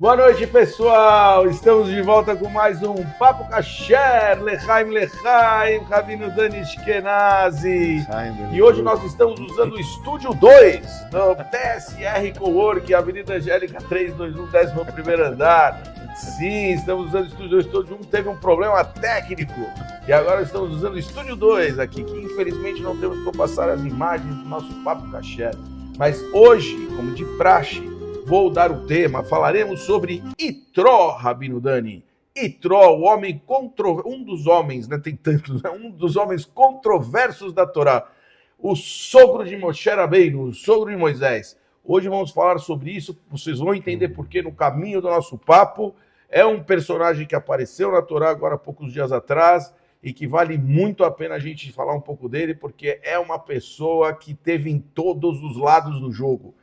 Boa noite, pessoal! Estamos de volta com mais um Papo Kasher, Lechaim Lechaim, Rabino Dani Ashkenazi. E hoje nós estamos usando o Estúdio 2 do PSR Cowork, Avenida Angélica 321, 11º andar. Sim, estamos usando o Estúdio 2. Estúdio 1 teve um problema técnico e agora estamos usando o Estúdio 2 aqui, que infelizmente não temos como passar as imagens do nosso Papo Kasher. Mas hoje, como de praxe, vou dar o tema, falaremos sobre Itró, Rabino Dani. Itró, o homem um dos homens, né, tem tantos, né, um dos homens controversos da Torá, o sogro de Moshe Rabbeinu, o sogro de Moisés. Hoje vamos falar sobre isso, vocês vão entender porque no caminho do nosso papo é um personagem que apareceu na Torá agora há poucos dias atrás e que vale muito a pena a gente falar um pouco dele, porque é uma pessoa que teve em todos os lados do jogo.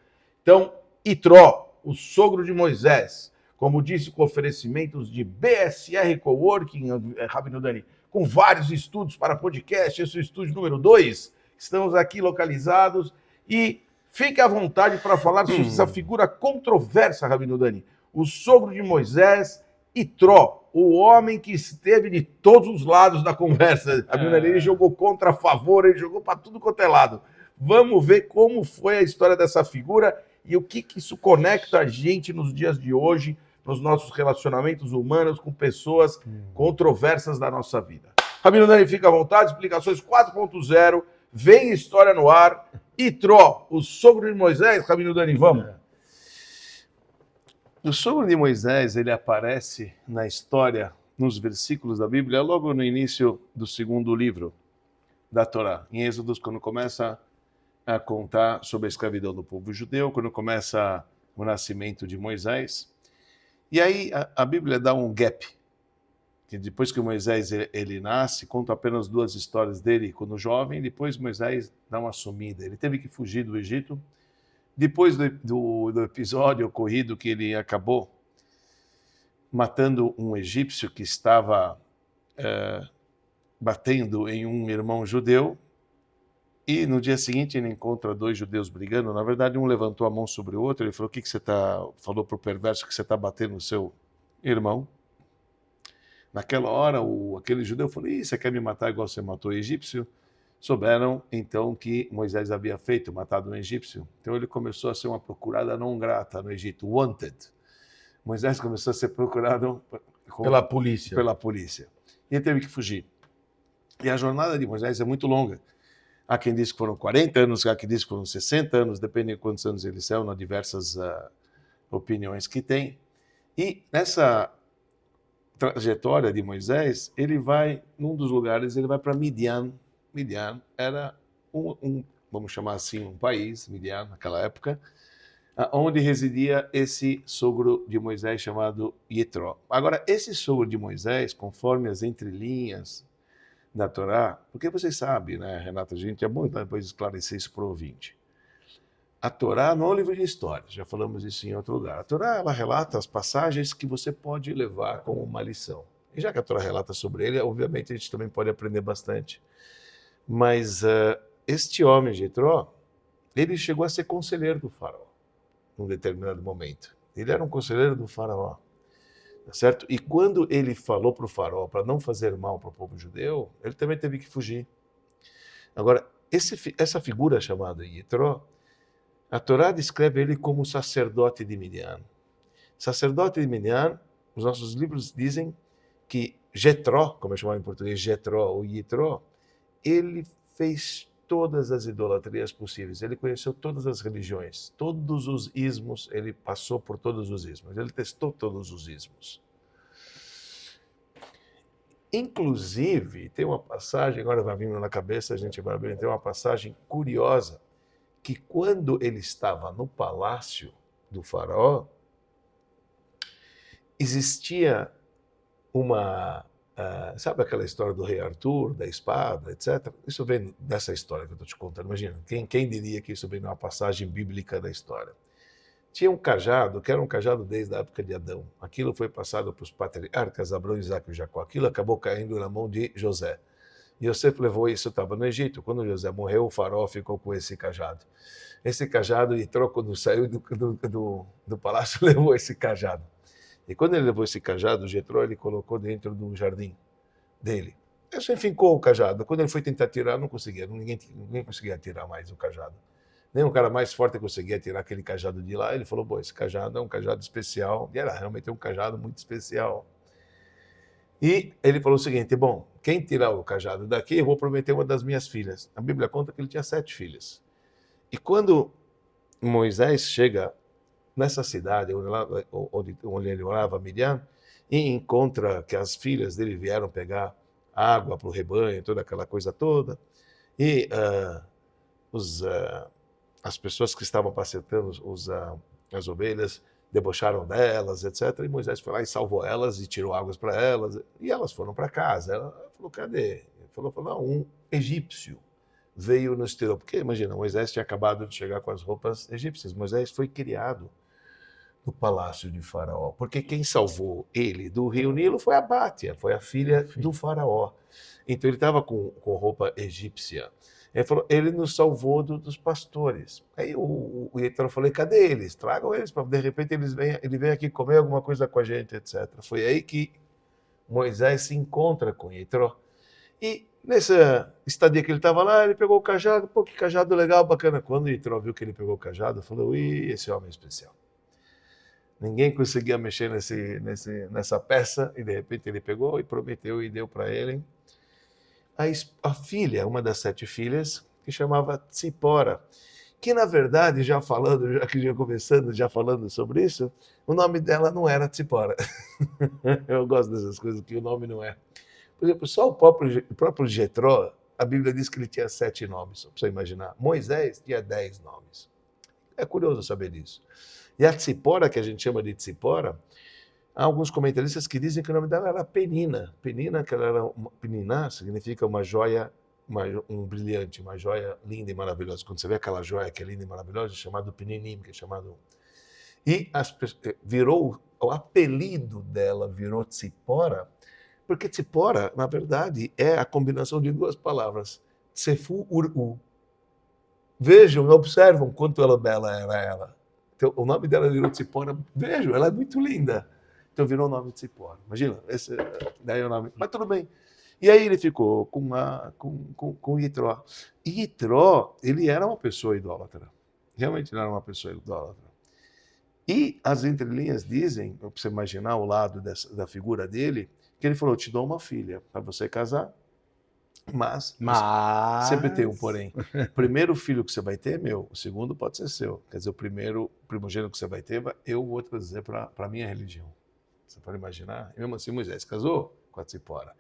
Então, Itró, o sogro de Moisés, como disse, com oferecimentos de BSR Coworking, Rabino Dani, com vários estudos para podcast, esse é o estúdio número 2, estamos aqui localizados e fique à vontade para falar sobre essa figura controversa, Rabino Dani, o sogro de Moisés, Itró, o homem que esteve de todos os lados da conversa. Rabino Dani, ele jogou contra, a favor, ele jogou para tudo quanto é lado. Vamos ver como foi a história dessa figura e o que isso conecta a gente nos dias de hoje, nos nossos relacionamentos humanos com pessoas controversas da nossa vida. Rabino Dani, fica à vontade, explicações 4.0, vem história no ar. Itró, o sogro de Moisés, Rabino Dani, vamos. O sogro de Moisés, ele aparece na história, nos versículos da Bíblia, logo no início do segundo livro da Torá, em Êxodo, quando começa a contar sobre a escravidão do povo judeu, quando começa o nascimento de Moisés. E aí a Bíblia dá um gap, que depois que Moisés ele nasce, conta apenas duas histórias dele quando jovem, depois Moisés dá uma sumida. Ele teve que fugir do Egito. Depois do episódio ocorrido que ele acabou matando um egípcio que estava batendo em um irmão judeu, e no dia seguinte ele encontra dois judeus brigando. Na verdade, um levantou a mão sobre o outro, ele falou: falou para o perverso que você está batendo no seu irmão. Naquela hora, aquele judeu falou: você quer me matar igual você matou o egípcio? Souberam então que Moisés havia matado um egípcio. Então ele começou a ser uma procurada não grata no Egito, wanted. Moisés começou a ser procurado Pela polícia. E ele teve que fugir. E a jornada de Moisés é muito longa. Há quem diz que foram 40 anos, há quem diz que foram 60 anos, depende de quantos anos eles são, nas diversas opiniões que tem. E nessa trajetória de Moisés, ele vai, num dos lugares, ele vai para Midian. Midian era vamos chamar assim, um país, Midian, naquela época, onde residia esse sogro de Moisés chamado Itró. Agora, esse sogro de Moisés, conforme as entrelinhas da Torá, porque vocês sabem, né, Renata, gente, é bom depois esclarecer isso para o ouvinte. A Torá não é um livro de histórias, já falamos isso em outro lugar. A Torá, ela relata as passagens que você pode levar como uma lição. E já que a Torá relata sobre ele, obviamente a gente também pode aprender bastante. Mas este homem, Jetró, ele chegou a ser conselheiro do faraó, num determinado momento. Ele era um conselheiro do faraó. Tá certo? E quando ele falou para o faraó para não fazer mal para o povo judeu, ele também teve que fugir. Agora, essa figura chamada Itró, a Torá descreve ele como sacerdote de Midian. Sacerdote de Midian, os nossos livros dizem que Jetró, como é chamado em português, Jetró ou Itró, ele fez todas as idolatrias possíveis, ele conheceu todas as religiões, todos os ismos, ele passou por todos os ismos, ele testou todos os ismos. Inclusive, tem uma passagem, agora vai vindo na cabeça, a gente vai ver, tem uma passagem curiosa, que quando ele estava no palácio do faraó, existia sabe aquela história do rei Arthur, da espada, etc? Isso vem dessa história que eu estou te contando. Imagina, quem diria que isso vem numa passagem bíblica da história? Tinha um cajado, que era um cajado desde a época de Adão. Aquilo foi passado para os patriarcas, Abraão, Isaac e Jacó. Aquilo acabou caindo na mão de José. E José levou isso, estava no Egito. Quando José morreu, o faraó ficou com esse cajado. Esse cajado, Itró, quando saiu do palácio, levou esse cajado. E quando ele levou esse cajado, o Jetró, ele colocou dentro do jardim dele. Ele só enfincou o cajado. Quando ele foi tentar tirar, não conseguia. Ninguém conseguia tirar mais o cajado. Nem o cara mais forte conseguia tirar aquele cajado de lá. Ele falou, esse cajado é um cajado especial. E era realmente um cajado muito especial. E ele falou o seguinte, quem tirar o cajado daqui, eu vou prometer uma das minhas filhas. A Bíblia conta que ele tinha 7 filhas. E quando Moisés chega nessa cidade onde ele morava, Midian, e encontra que as filhas dele vieram pegar água para o rebanho, toda aquela coisa toda, e as pessoas que estavam apacentando as ovelhas debocharam delas, etc. E Moisés foi lá e salvou elas e tirou águas para elas, e elas foram para casa. Ela falou, cadê? Ele falou, não, um egípcio veio nos tirou. Porque, imagina, Moisés tinha acabado de chegar com as roupas egípcias. Moisés foi criado no palácio de Faraó, porque quem salvou ele do rio Nilo foi a Bátia, foi a filha do Faraó. Então ele estava com roupa egípcia. Ele falou, ele nos salvou dos pastores. Aí o Yetró falou, cadê eles? Tragam eles, para de repente ele vem aqui comer alguma coisa com a gente, etc. Foi aí que Moisés se encontra com Yetró. E nessa estadia que ele estava lá, ele pegou o cajado, que cajado legal, bacana. Quando o Yetró viu que ele pegou o cajado, falou, esse homem é especial. Ninguém conseguia mexer nessa peça, e de repente ele pegou e prometeu e deu para ele. A filha, uma das 7 filhas, que chamava Tzipora, que na verdade, já falando sobre isso, o nome dela não era Tzipora. Eu gosto dessas coisas que o nome não é. Por exemplo, só o próprio Jetró, a Bíblia diz que ele tinha 7 nomes, só para você imaginar. Moisés tinha 10 nomes. É curioso saber disso. E a Tzipora, que a gente chama de Tzipora, há alguns comentaristas que dizem que o nome dela era Penina. Penina significa uma joia, um brilhante, uma joia linda e maravilhosa. Quando você vê aquela joia que é linda e maravilhosa, é chamado Peninim, que é chamado... E o apelido dela virou Tzipora, porque Tzipora, na verdade, é a combinação de 2 palavras, Tsefu Uru. Vejam, observam quanto bela era ela. Então, o nome dela virou Tzipora. Vejam, ela é muito linda. Então virou o nome de Tzipora. Imagina, daí é o nome. Mas tudo bem. E aí ele ficou com Yitró. E Yitró, ele era uma pessoa idólatra. Realmente ele era uma pessoa idólatra. E as entrelinhas dizem, para você imaginar o lado da figura dele, que ele falou, te dou uma filha para você casar, mas sempre tem um porém. O primeiro filho que você vai ter é meu, o segundo pode ser seu. Quer dizer, o primeiro primogênito que você vai ter, eu vou trazer para a minha religião. Você pode imaginar? E mesmo assim, Moisés casou com a Tzipora.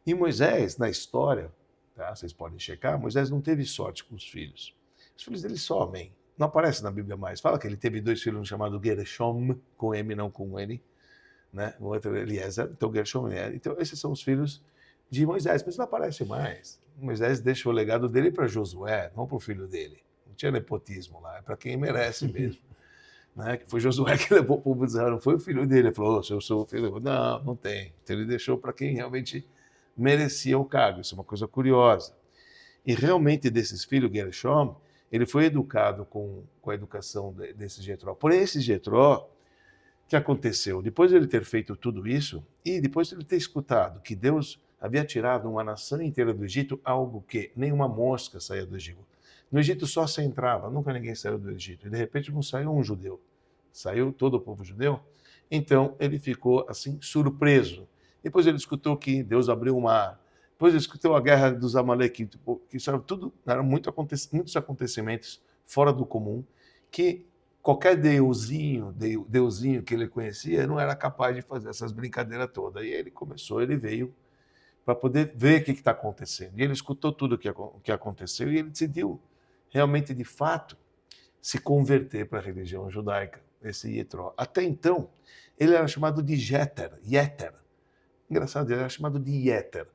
E Moisés, na história, tá? Vocês podem checar, Moisés não teve sorte com os filhos. Os filhos dele somem. Não aparece na Bíblia mais. Fala que ele teve 2 filhos chamados Gershom, com M, não com N. Né? O outro é Eliezer, então Gershom e Eliezer. Então esses são os filhos de Moisés, mas não aparece mais. Moisés deixa o legado dele para Josué, não para o filho dele. Não tinha nepotismo lá, é para quem merece mesmo. Né? Que foi Josué que levou o povo de Israel, não foi o filho dele. Ele falou, eu sou o filho. Não tem. Então ele deixou para quem realmente merecia o cargo. Isso é uma coisa curiosa. E realmente desses filhos, Gershom, ele foi educado com a educação desse Jetró. Por esse Jetró, o que aconteceu? Depois de ele ter feito tudo isso, e depois de ele ter escutado que Deus havia tirado uma nação inteira do Egito, algo que nenhuma mosca saía do Egito. No Egito só se entrava, nunca ninguém saiu do Egito. E de repente não saiu um judeu. Saiu todo o povo judeu. Então ele ficou assim surpreso. Depois ele escutou que Deus abriu o mar. Depois ele escutou a guerra dos Amalequitas, que tudo eram muitos acontecimentos fora do comum, que qualquer deusinho que ele conhecia não era capaz de fazer essas brincadeiras todas. E ele veio para poder ver o que está acontecendo. E ele escutou tudo o que aconteceu e ele decidiu realmente, de fato, se converter para a religião judaica, esse Yetró. Até então, ele era chamado de Jeter. Engraçado, ele era chamado de Yeter.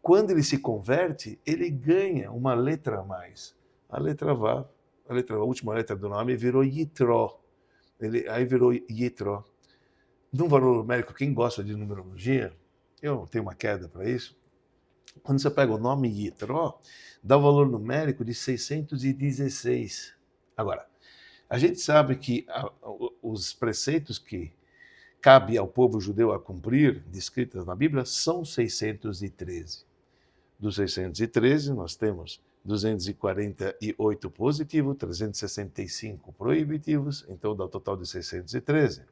Quando ele se converte, ele ganha uma letra a mais. A última letra do nome virou Yitró. Aí virou Yitró. Num valor numérico, quem gosta de numerologia, eu tenho uma queda para isso. Quando você pega o nome Yitró, dá o valor numérico de 616. Agora, a gente sabe que os preceitos que cabe ao povo judeu a cumprir, descritas na Bíblia, são 613. Dos 613, nós temos 248 positivos, 365 proibitivos, então dá um total de 613.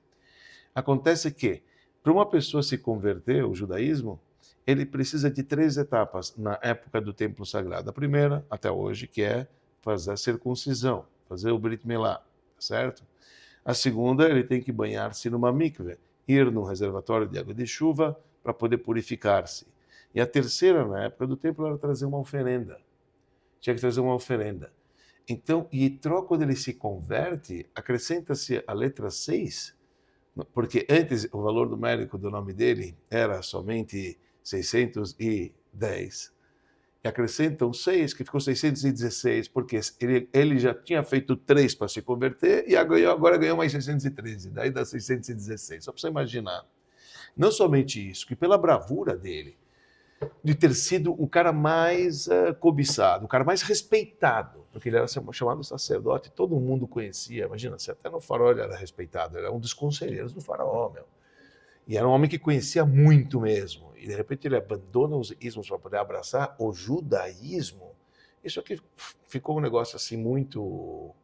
Acontece que, para uma pessoa se converter ao judaísmo, ele precisa de 3 etapas na época do templo sagrado. A primeira, até hoje, que é fazer a circuncisão, fazer o Brit Milá, certo? A segunda, ele tem que banhar-se numa mikve, ir num reservatório de água de chuva para poder purificar-se. E a terceira, na época do templo, era trazer uma oferenda. Tinha que trazer uma oferenda. Então, Yitro, quando ele se converte, acrescenta-se a letra 6, porque antes o valor numérico do nome dele era somente 610. E acrescentam 6, que ficou 616, porque ele já tinha feito 3 para se converter e agora ganhou mais 613, daí dá 616. Só para você imaginar. Não somente isso, que pela bravura dele, de ter sido o cara mais cobiçado, o cara mais respeitado, porque ele era chamado sacerdote, todo mundo conhecia, imagina, se até no faraó ele era respeitado, era um dos conselheiros do faraó, meu. E era um homem que conhecia muito mesmo, e de repente ele abandona os ismos para poder abraçar o judaísmo. Isso aqui ficou um negócio assim muito,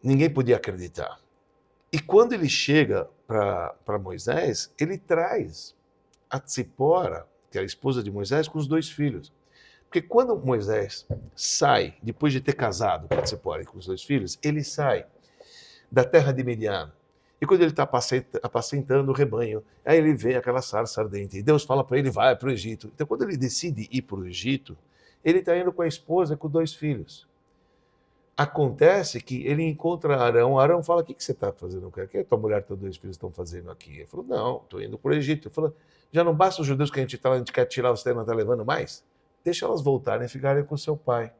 ninguém podia acreditar. E quando ele chega para Moisés, ele traz a Tzipora, que é a esposa de Moisés, com os 2 filhos. Porque quando Moisés sai, depois de ter casado com a Tzipora e com os 2 filhos, ele sai da terra de Midian. E quando ele está apacentando o rebanho, aí ele vê aquela sarça ardente. E Deus fala para ele, vai para o Egito. Então, quando ele decide ir para o Egito, ele está indo com a esposa e com 2 filhos. Acontece que ele encontra Arão. Arão fala, o que você está fazendo? O que a tua mulher e teus 2 filhos estão fazendo aqui? Ele falou, não, estou indo para o Egito. Ele falou, já não basta os judeus que a gente quer tirar, você não está levando mais? Deixa elas voltarem e ficarem com seu pai,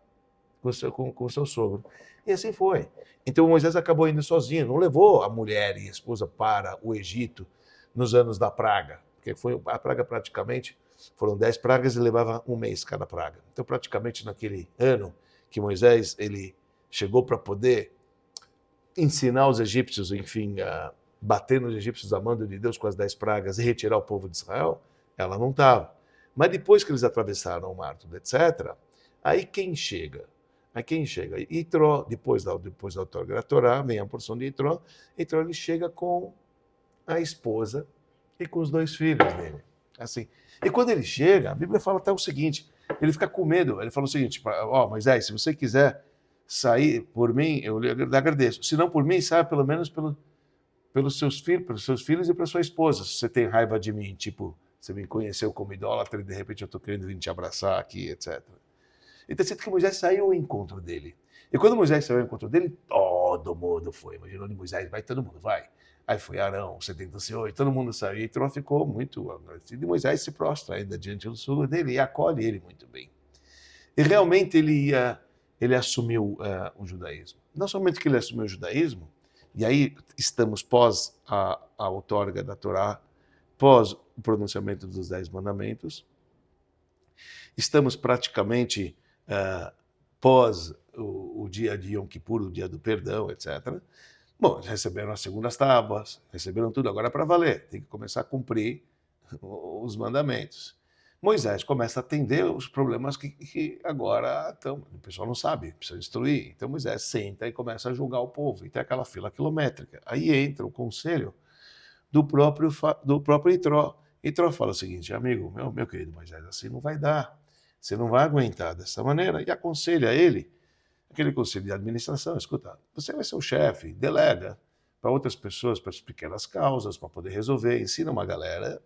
com seu sogro. E assim foi. Então Moisés acabou indo sozinho, não levou a mulher e a esposa para o Egito nos anos da praga, porque foi a praga praticamente, foram 10 pragas e levava 1 mês cada praga. Então praticamente naquele ano que Moisés ele chegou para poder ensinar os egípcios, enfim, a bater nos egípcios a mando de Deus com as 10 pragas e retirar o povo de Israel, ela não estava. Mas depois que eles atravessaram o mar, etc., aí quem chega? Yitro, depois da Torá, vem a porção de Yitro, ele chega com a esposa e com os 2 filhos dele. Assim. E quando ele chega, a Bíblia fala até o seguinte, ele fica com medo, ele fala o seguinte, Moisés, se você quiser sair por mim, eu lhe agradeço. Se não por mim, saia pelo menos pelos seus filhos e pela sua esposa. Se você tem raiva de mim, tipo, você me conheceu como idólatra e de repente eu estou querendo vir te abraçar aqui, etc. Então, que Moisés saiu ao encontro dele. E quando Moisés saiu ao encontro dele, todo mundo foi. Imaginou de Moisés, vai, todo mundo vai. Aí foi Arão, 78, todo mundo saiu. E Yitro ficou muito agradecido. E Moisés se prostra ainda diante do sogro dele e acolhe ele muito bem. E realmente ele assumiu o judaísmo. Não somente que ele assumiu o judaísmo, e aí estamos pós a outorga da Torá, pós o pronunciamento dos 10 mandamentos, estamos praticamente pós o dia de Yom Kippur, o dia do perdão, etc. Bom, eles receberam as segundas tábuas, receberam tudo, agora é para valer, tem que começar a cumprir os mandamentos. Moisés começa a atender os problemas que agora estão, o pessoal não sabe, precisa instruir. Então Moisés senta e começa a julgar o povo, e tem aquela fila quilométrica. Aí entra o conselho do próprio Yitro. Yitro fala o seguinte, amigo, meu querido Moisés, assim não vai dar, você não vai aguentar dessa maneira, e aconselha ele, aquele conselho de administração, escuta, você vai ser o chefe, delega para outras pessoas, para as pequenas causas, para poder resolver, ensina uma galera,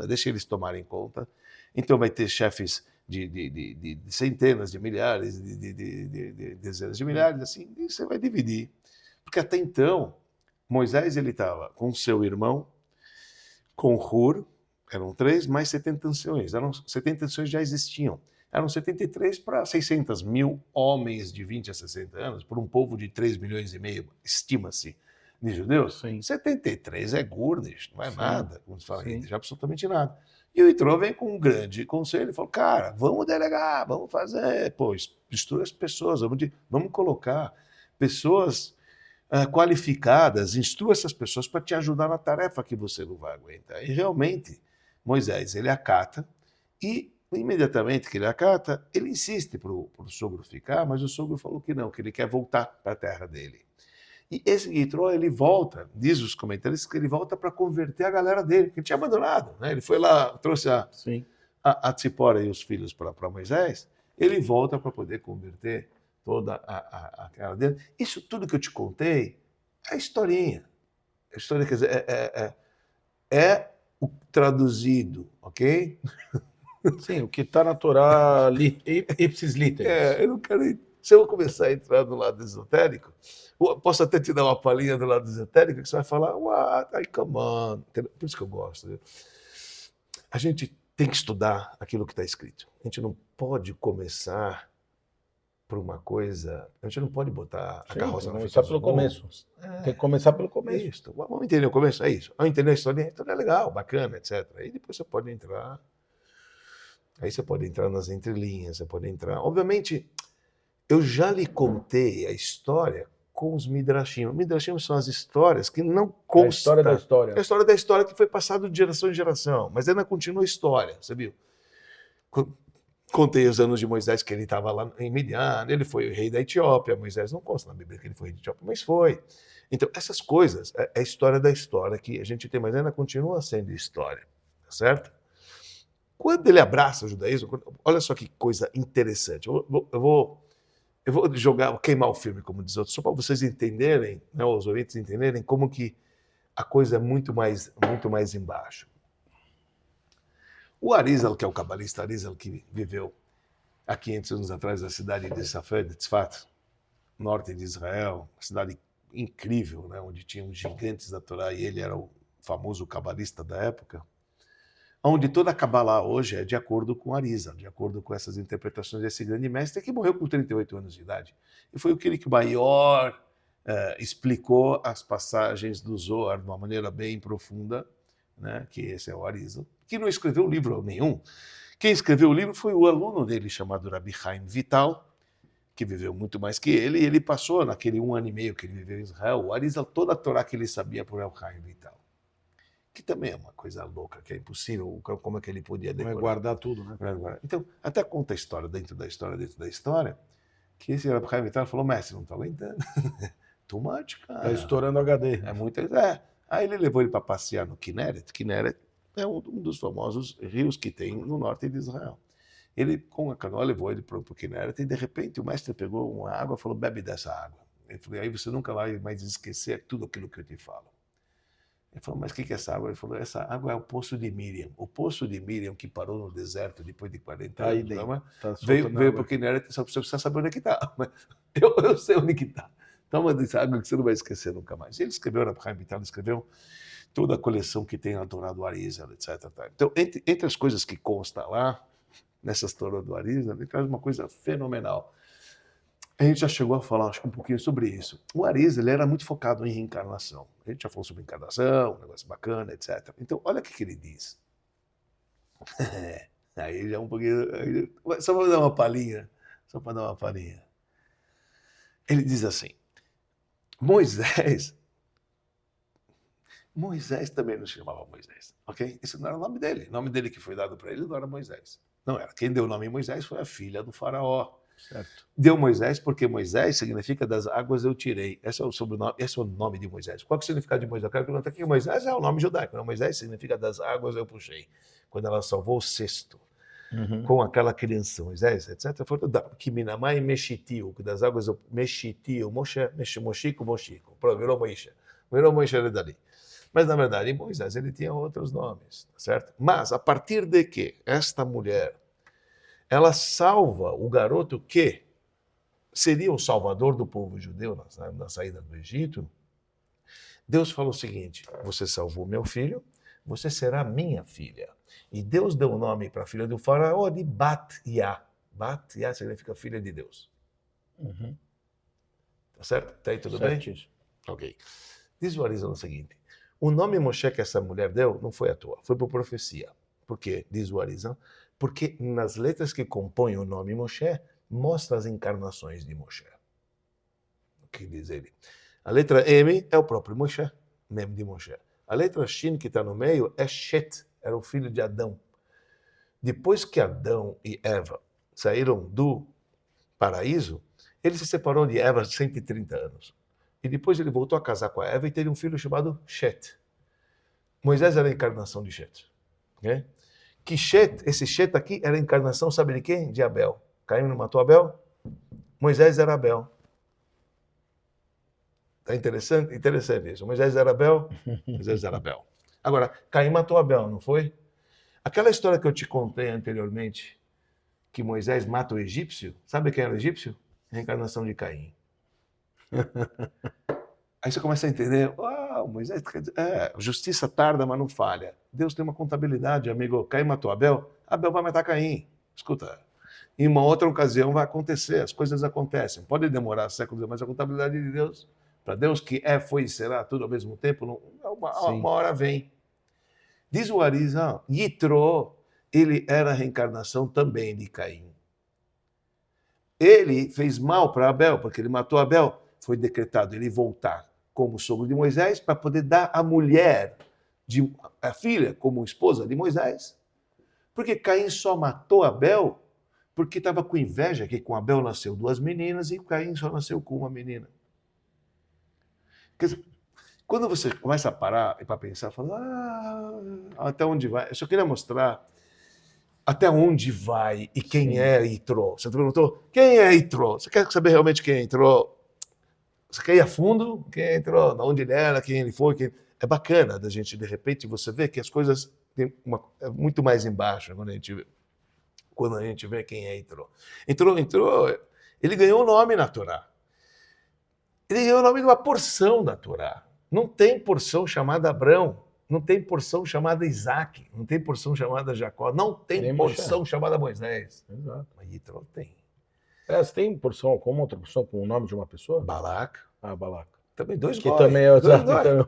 deixa eles tomarem conta. Então vai ter chefes de centenas de milhares, de dezenas de milhares, assim, e você vai dividir. Porque até então, Moisés ele estava com seu irmão, com Hur, eram 3, mais 70 anciões. 70 anciões já existiam. Eram 73 para 600 mil homens de 20 a 60 anos, por um povo de 3 milhões e meio, estima-se, de judeus. Sim. 73 é gurnish, não é nada, como se fala, já absolutamente nada. E o Yitro vem com um grande conselho e falou, cara, vamos delegar, vamos fazer, mistura as pessoas, vamos colocar pessoas qualificadas, instrua essas pessoas para te ajudar na tarefa que você não vai aguentar. E realmente, Moisés, ele acata e imediatamente que ele acata, ele insiste para o sogro ficar, mas o sogro falou que não, que ele quer voltar para a terra dele. E esse Yitro, ele volta, diz os comentaristas, que ele volta para converter a galera dele, que ele tinha abandonado. Né? Ele foi lá, trouxe a Tzipora e os filhos para Moisés, ele volta para poder converter toda a cara dele. Isso tudo que eu te contei é historinha. A história, quer dizer, é o traduzido, ok? Sim, o que está na Torá, ipsis literis. Eu não quero. Se eu começar a entrar do lado esotérico, posso até te dar uma palhinha do lado esotérico, que você vai falar, what? Come on. Por isso que eu gosto. Né? A gente tem que estudar aquilo que está escrito. A gente não pode começar por uma coisa. A gente não pode botar a carroça na frente. Começar pelo começo. Tem que começar pelo começo. Isso. Vamos entender o começo? É isso. Vamos entender a história, então é legal, bacana, etc. Aí depois você pode entrar. Aí você pode entrar nas entrelinhas, você pode entrar. Obviamente, eu já lhe contei a história com os Midrashim. Os Midrashim são as histórias que não constam. A história da história. É a história da história que foi passada de geração em geração, mas ainda continua a história, você viu? Contei os anos de Moisés, que ele estava lá em Midian, ele foi o rei da Etiópia. Moisés não consta na Bíblia que ele foi rei da Etiópia, mas foi. Então, essas coisas, é a história da história que a gente tem, mas ainda continua sendo história, tá certo? Quando ele abraça o judaísmo, olha só que coisa interessante. Eu vou queimar o filme, como diz outros, só para vocês entenderem, né, os ouvintes entenderem como que a coisa é muito mais embaixo. O Arizal, que é o cabalista Arizal, que viveu há 500 anos atrás na cidade de Safed, Tzfat, norte de Israel, uma cidade incrível, né, onde tinham gigantes da Torá, e ele era o famoso cabalista da época, onde toda a Kabbalah hoje é de acordo com Arizal, de acordo com essas interpretações desse grande mestre, que morreu com 38 anos de idade. E foi aquele que maior explicou as passagens do Zohar de uma maneira bem profunda, né, que esse é o Arizal, que não escreveu livro nenhum. Quem escreveu o livro foi o aluno dele, chamado Rabbi Chaim Vital, que viveu muito mais que ele, e ele passou, naquele 1 ano e meio que ele viveu em Israel, o Arizal, toda a Torá que ele sabia por Rabbi Chaim Vital. Que também é uma coisa louca, que é impossível, como é que ele podia decorar. Vai guardar tudo, né? Então, até conta a história, dentro da história, que esse Rabbi Chaim Vital falou, mestre, não estou aguentando. Too much, cara. Tá estourando HD. É muito... Aí ele levou ele para passear no Kinneret. Kinneret é um dos famosos rios que tem no norte de Israel. Ele, com a canoa, levou ele para o Kinneret e, de repente, o mestre pegou uma água e falou, bebe dessa água. Ele falou, aí você nunca vai mais esquecer tudo aquilo que eu te falo. Ele falou, mas o que é essa água? Ele falou, essa água é o poço de Miriam. O poço de Miriam que parou no deserto depois de 40 anos. Aí dentro, veio para o Kinneret, só você precisa saber onde é que está. Eu sei onde que está. Toma dessa água que você não vai esquecer nunca mais. Ele escreveu, Rabbi Chaim Vital escreveu toda a coleção que tem na Torá do Arizal, etc. Então, entre as coisas que consta lá, nessas Torá do Arizal, ele traz uma coisa fenomenal. A gente já chegou a falar, acho que um pouquinho sobre isso. O Arizal, ele era muito focado em reencarnação. A gente já falou sobre reencarnação, um negócio bacana, etc. Então, olha o que ele diz. Aí já um pouquinho... Só para dar uma palhinha. Ele diz assim, Moisés também não se chamava Moisés, ok? Esse não era o nome dele. O nome dele que foi dado para ele não era Moisés. Não era. Quem deu o nome Moisés foi a filha do faraó. Certo. Deu Moisés porque Moisés significa das águas eu tirei. Esse é o sobrenome, esse é o nome de Moisés. Qual é o significado de Moisés? Eu quero perguntar aqui. Moisés é o nome judaico. Não? Moisés significa das águas eu puxei. Quando ela salvou o cesto. Com aquela criança, Moisés, etc. Que minamai mexitiu, que das águas eu mexitiu, mochico, virou Moisés ele dali. Mas na verdade, Moisés ele tinha outros nomes, certo? Mas a partir de que esta mulher, ela salva o garoto que seria o salvador do povo judeu na saída do Egito, Deus falou o seguinte: você salvou meu filho, você será minha filha. E Deus deu o nome para a filha do faraó de Bat-Yah. Bat-Yah significa filha de Deus. Tá certo? Tá aí tudo bem? Ok. Diz o Arizal o seguinte, o nome Moshe que essa mulher deu não foi à toa, foi por profecia. Por quê? Diz o Arizal, porque nas letras que compõem o nome Moshe, mostra as encarnações de Moshe. O que diz ele? A letra M é o próprio Moshe, Mem de Moshe. A letra Shin que está no meio é Shet, era o filho de Adão. Depois que Adão e Eva saíram do paraíso, ele se separou de Eva há 130 anos. E depois ele voltou a casar com a Eva e teve um filho chamado Shet. Moisés era a encarnação de Shet. Okay? Que Shet, esse Shet aqui era a encarnação, sabe de quem? De Abel. Caim não matou Abel? Moisés era Abel. Tá interessante? Interessante isso. Moisés era Abel? Moisés era Abel. Agora, Caim matou Abel, não foi? Aquela história que eu te contei anteriormente, que Moisés mata o egípcio, sabe quem era o egípcio? Reencarnação de Caim. Aí você começa a entender, Moisés, justiça tarda, mas não falha. Deus tem uma contabilidade, amigo. Caim matou Abel, Abel vai matar Caim. Escuta, em uma outra ocasião vai acontecer, as coisas acontecem. Pode demorar séculos, mas a contabilidade de Deus, para Deus que é, foi e será tudo ao mesmo tempo, uma hora vem. Diz o Arizal, Yitro, ele era a reencarnação também de Caim. Ele fez mal para Abel, porque ele matou Abel. Foi decretado ele voltar como sogro de Moisés para poder dar a mulher, a filha, como esposa de Moisés. Porque Caim só matou Abel porque estava com inveja que com Abel nasceu 2 meninas e Caim só nasceu com uma menina. Quer dizer, quando você começa a parar e para pensar, fala, até onde vai? Eu só queria mostrar até onde vai e quem é Yitro. Você perguntou, quem é Yitro? Você quer saber realmente quem é Yitro? Você quer ir a fundo? Quem é Yitro? De onde ele era, quem ele foi? É bacana da gente, de repente, você vê que as coisas têm muito mais embaixo quando a gente vê quem é Yitro. Yitro, ele ganhou o nome na Torá. Ele ganhou o nome de uma porção da Torá. Não tem porção chamada Abrão, não tem porção chamada Isaac, não tem porção chamada Jacó, não tem porção chamada Moisés. Exato. Mas Yitro tem. Você tem porção, como outra porção com o nome de uma pessoa? Balac. Balac. Também 2 que também é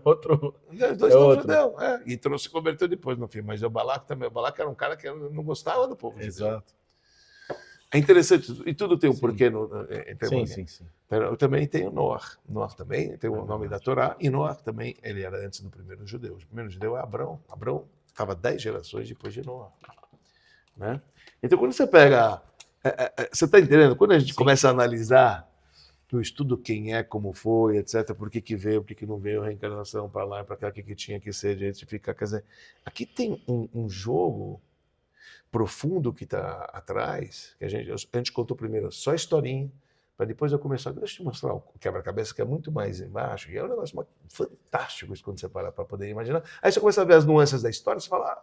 outro. Dois nomes judeus. Yitro se converteu depois no fim, mas o Balac também. O Balac era um cara que não gostava do povo judeu. Exato. É interessante, e tudo tem um porquê. Sim. Eu também tenho Noah. Noah também tem o nome da Torá, e Noah também, ele era antes do primeiro judeu. O primeiro judeu é Abrão. Abrão estava 10 gerações depois de Noah. Né? Então, quando você pega... você está entendendo? Quando a gente começa a analisar o estudo quem é, como foi, etc., por que veio, por que não veio, a reencarnação para lá, para cá, o que tinha que ser, a gente fica... Quer dizer, aqui tem um jogo profundo que está atrás, que a gente contou primeiro só a historinha, para depois eu começar, deixa eu te mostrar o quebra-cabeça que é muito mais embaixo, e é um negócio fantástico isso quando você para poder imaginar. Aí você começa a ver as nuances da história, você fala,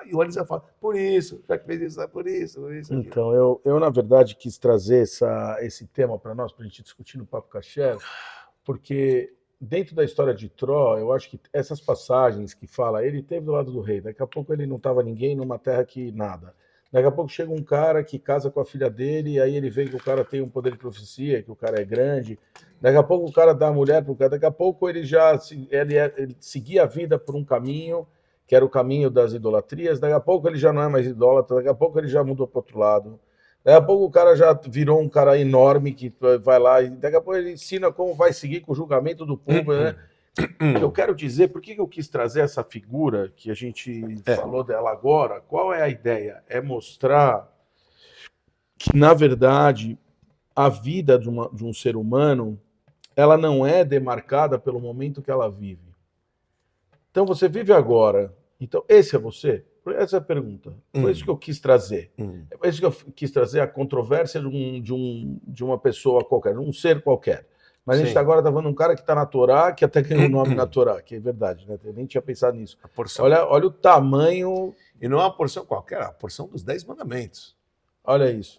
e o Elisa fala, por isso, já que fez isso, é por isso. Então, eu na verdade quis trazer esse tema para nós, para a gente discutir no Papo Kasher, porque dentro da história de Tró, eu acho que essas passagens que fala, ele teve do lado do rei, daqui a pouco ele não estava ninguém numa terra que nada. Daqui a pouco chega um cara que casa com a filha dele, e aí ele vê que o cara tem um poder de profecia, que o cara é grande. Daqui a pouco o cara dá a mulher para o cara, daqui a pouco ele seguia a vida por um caminho, que era o caminho das idolatrias, daqui a pouco ele já não é mais idólatra, daqui a pouco ele já mudou para o outro lado. Daqui a pouco o cara já virou um cara enorme que vai lá, e daqui a pouco ele ensina como vai seguir com o julgamento do povo, né? Eu quero dizer, por que eu quis trazer essa figura que a gente falou dela agora? Qual é a ideia? É mostrar que, na verdade, a vida de um ser humano, ela não é demarcada pelo momento que ela vive. Então, você vive agora. Então, esse é você? Essa é a pergunta. Foi isso que eu quis trazer. Foi isso que eu quis trazer, a controvérsia de uma pessoa qualquer, de um ser qualquer. Mas a gente agora está falando de um cara que está na Torá, que até ganhou o nome na Torá, que é verdade, né? Eu nem tinha pensado nisso. Olha o tamanho... E não é uma porção qualquer, é a porção dos 10 mandamentos. Olha isso.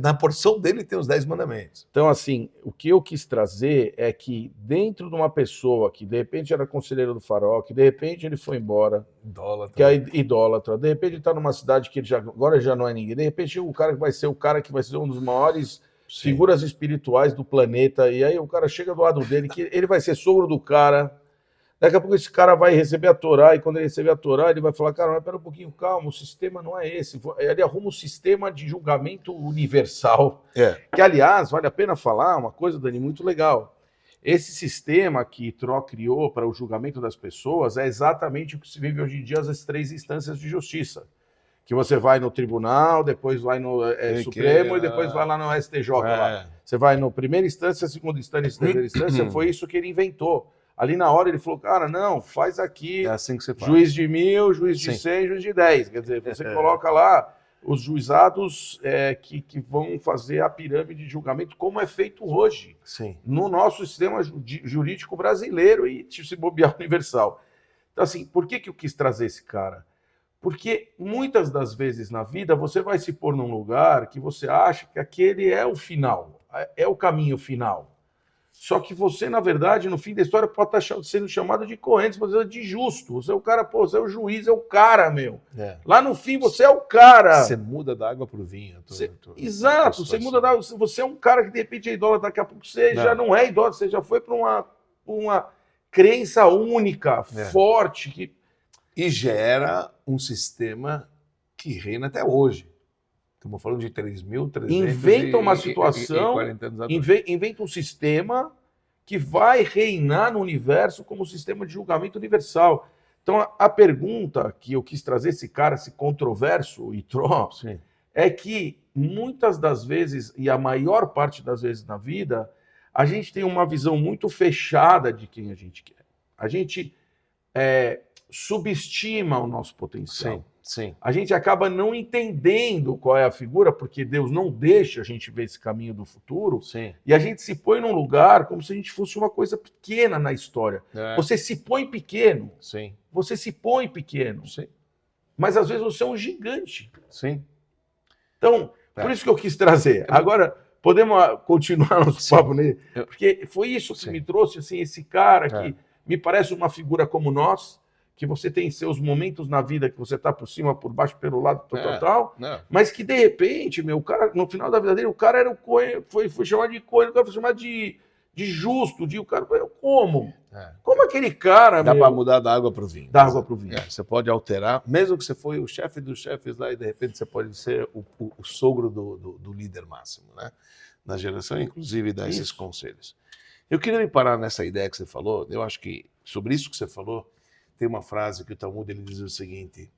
Na porção dele tem os 10 mandamentos. Então, assim, o que eu quis trazer é que dentro de uma pessoa que de repente era conselheiro do faraó, que de repente ele foi embora, idólatra. Que é idólatra, de repente ele está numa cidade que agora já não é ninguém, de repente o cara que vai ser um dos maiores... figuras espirituais do planeta, e aí o cara chega do lado dele, que ele vai ser sogro do cara, daqui a pouco esse cara vai receber a Torá, e quando ele receber a Torá, ele vai falar, cara, mas pera um pouquinho, calma, o sistema não é esse, ele arruma um sistema de julgamento universal, que aliás, vale a pena falar, uma coisa, Dani, muito legal, Esse sistema que Tro criou para o julgamento das pessoas é exatamente o que se vive hoje em dia as 3 instâncias de justiça. Que você vai no tribunal, depois vai no Supremo e depois vai lá no STJ. Lá. Você vai no primeira instância, segunda instância, terceira instância. Foi isso que ele inventou. Ali na hora ele falou, cara, não, faz aqui assim que você faz. Juiz de 1000, juiz de 100, juiz de 10. Quer dizer, você coloca lá os juizados que vão fazer a pirâmide de julgamento como é feito hoje. Sim. No nosso sistema jurídico brasileiro e se bobear universal. Então, assim, por que eu quis trazer esse cara? Porque muitas das vezes na vida você vai se pôr num lugar que você acha que aquele é o final, é o caminho final. Só que você, na verdade, no fim da história, pode estar sendo chamado de corrente, mas de justo. Você é o cara, pô, você é o juiz, é o cara, meu. Lá no fim você é o cara. Você muda da água pro vinho. Exato, você muda da água. Você é um cara que de repente é idólatra, daqui a pouco você já não é idólatra, você já foi para uma crença única, forte, que... E gera um sistema que reina até hoje. Estamos falando de 3.300 inventa uma situação, 40 anos inventa um sistema que vai reinar no universo como sistema de julgamento universal. Então, a pergunta que eu quis trazer esse cara, esse controverso e é que muitas das vezes, e a maior parte das vezes na vida, a gente tem uma visão muito fechada de quem a gente quer. A gente subestima o nosso potencial. Sim. A gente acaba não entendendo qual é a figura, porque Deus não deixa a gente ver esse caminho do futuro, e a gente se põe num lugar como se a gente fosse uma coisa pequena na história. Você se põe pequeno, você se põe pequeno, mas às vezes você é um gigante. Então, por isso que eu quis trazer. Agora, podemos continuar nosso papo nele? Porque foi isso que me trouxe, assim, esse cara que me parece uma figura como nós, que você tem seus momentos na vida que você tá por cima, por baixo, pelo lado, tal, mas que de repente, o cara, no final da vida dele, o cara era o Cohen, foi chamado de Cohen, o cara foi chamado de justo, o cara, como? Como aquele cara, Dá para mudar da água para o vinho. Da água para o vinho. Você pode alterar, mesmo que você foi o chefe dos chefes lá e de repente você pode ser o sogro do líder máximo, né? Na geração, inclusive, dar esses conselhos. Eu queria me parar nessa ideia que você falou, eu acho que sobre isso que você falou, tem uma frase que o Talmud ele diz o seguinte: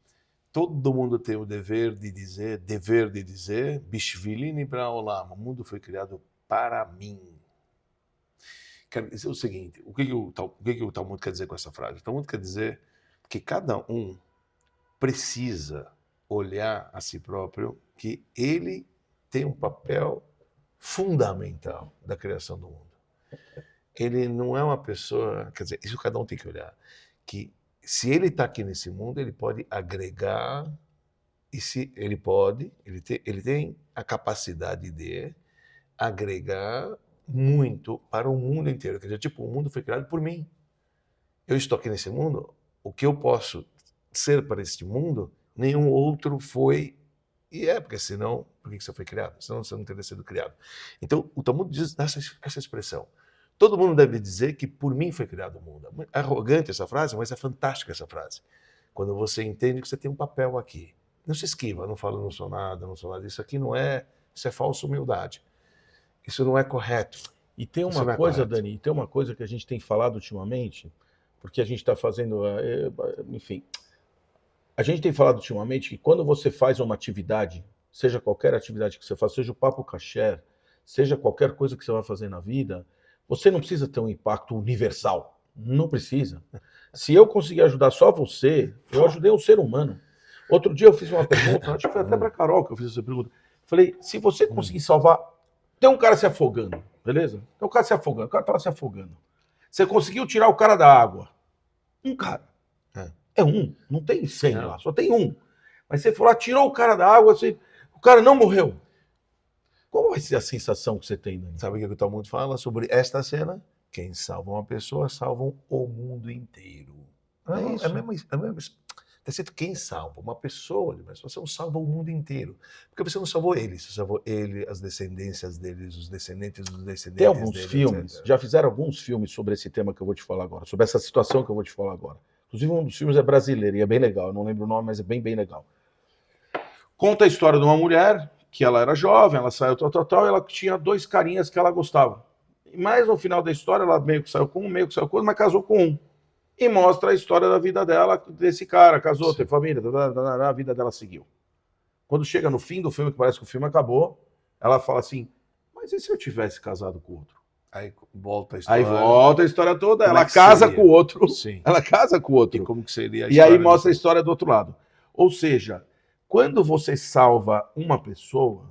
todo mundo tem o dever de dizer, Bishvilini Ba'olam, o mundo foi criado para mim. Quer dizer o seguinte, o que o Talmud quer dizer com essa frase? O Talmud quer dizer que cada um precisa olhar a si próprio, que ele tem um papel fundamental da criação do mundo. Ele não é uma pessoa, quer dizer, isso cada um tem que olhar, que se ele está aqui nesse mundo, ele pode agregar, e se ele tem a capacidade de agregar muito para o mundo inteiro. Quer dizer, tipo, o mundo foi criado por mim. Eu estou aqui nesse mundo, o que eu posso ser para este mundo, nenhum outro foi, e porque senão, por que você foi criado? Senão você não teria sido criado. Então, o Talmud diz essa expressão. Todo mundo deve dizer que por mim foi criado o mundo. É arrogante essa frase, mas é fantástica essa frase. Quando você entende que você tem um papel aqui. Não se esquiva, não fala, não sou nada. Isso aqui não é, isso é falsa humildade. Isso não é correto. E tem uma coisa, Dani, tem uma coisa que a gente tem falado ultimamente, porque a gente está fazendo, enfim, a gente tem falado ultimamente que quando você faz uma atividade, seja qualquer atividade que você faça, seja o papo kasher, seja qualquer coisa que você vai fazer na vida, você não precisa ter um impacto universal. Não precisa. Se eu conseguir ajudar só você, eu ajudei um ser humano. Outro dia eu fiz uma pergunta, acho que foi até para a Carol que eu fiz essa pergunta. Falei, se você conseguir salvar... Tem um cara se afogando, beleza? Tem um cara se afogando, o cara tá se afogando. Você conseguiu tirar o cara da água. Um cara. É um. Não tem 100 lá, só tem um. Mas você falou, tirou o cara da água, o cara não morreu. Qual vai ser a sensação que você tem, Dani? Sabe o que o Talmud fala sobre esta cena? Quem salva uma pessoa, salvam o mundo inteiro. É isso. É mesmo. Está escrito quem salva uma pessoa, mas você não salva o mundo inteiro. Porque você não salvou ele, você salvou ele, as descendências deles, os descendentes dos descendentes. Tem alguns filmes, já fizeram alguns filmes sobre esse tema que eu vou te falar agora, sobre essa situação que eu vou te falar agora. Inclusive um dos filmes é brasileiro e é bem legal, eu não lembro o nome, mas é bem legal. Conta a história de uma mulher que ela era jovem, ela saiu tal, e ela tinha 2 carinhas que ela gostava. Mas no final da história, ela meio que saiu com um, meio que saiu com outro, mas casou com um. E mostra a história da vida dela, desse cara, casou, teve família, a vida dela seguiu. Quando chega no fim do filme, que parece que o filme acabou, ela fala assim, mas e se eu tivesse casado com o outro? Aí volta a história. Aí volta a história toda, Como ela casa com o outro. Sim. Ela casa com o outro. E como que seria a história? E aí mostra a história do outro lado. Ou seja, quando você salva uma pessoa,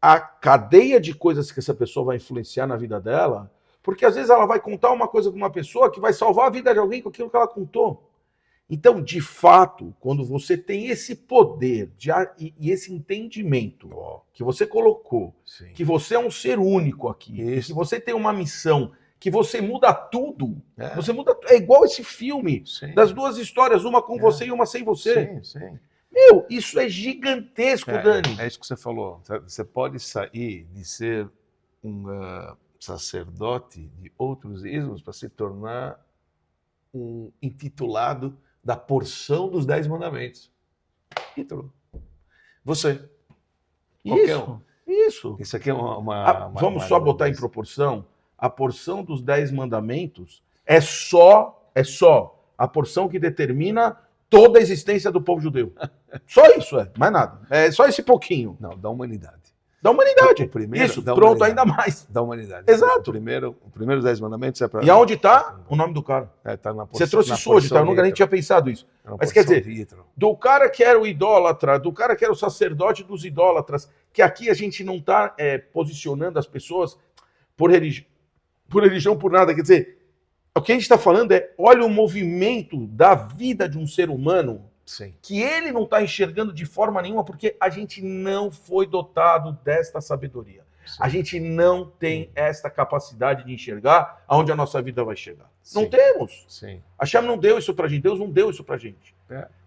a cadeia de coisas que essa pessoa vai influenciar na vida dela, porque às vezes ela vai contar uma coisa com uma pessoa que vai salvar a vida de alguém com aquilo que ela contou. Então, de fato, quando você tem esse poder e esse entendimento que você colocou, sim, que você é um ser único aqui, que você tem uma missão, que você muda tudo, você muda, é igual esse filme, sim, das duas histórias, uma com você e uma sem você. Sim, sim. Meu, isso é gigantesco, Dani. É isso que você falou. Você pode sair de ser um sacerdote de outros ismos para se tornar um intitulado da porção dos 10 mandamentos. Título. Você. Isso. Isso aqui é vamos só botar em proporção. A porção dos 10 mandamentos é só a porção que determina toda a existência do povo judeu. Só isso, mais nada. É só esse pouquinho. Não, da humanidade. Da humanidade. Isso, pronto, humanidade. Ainda mais. Da humanidade. Exato. O primeiro 10 mandamentos é para... E aonde está o nome do cara? Tá na porção, você trouxe isso hoje, tá? Eu nunca nem tinha pensado isso. Mas quer dizer, do cara que era o idólatra, do cara que era o sacerdote dos idólatras, que aqui a gente não está posicionando as pessoas por religião, por nada. Quer dizer, o que a gente está falando olha o movimento da vida de um ser humano, sim, que ele não está enxergando de forma nenhuma, porque a gente não foi dotado desta sabedoria. Sim. A gente não tem esta capacidade de enxergar aonde a nossa vida vai chegar. Sim. Não temos. Sim. A Shem não deu isso pra gente, Deus não deu isso pra gente.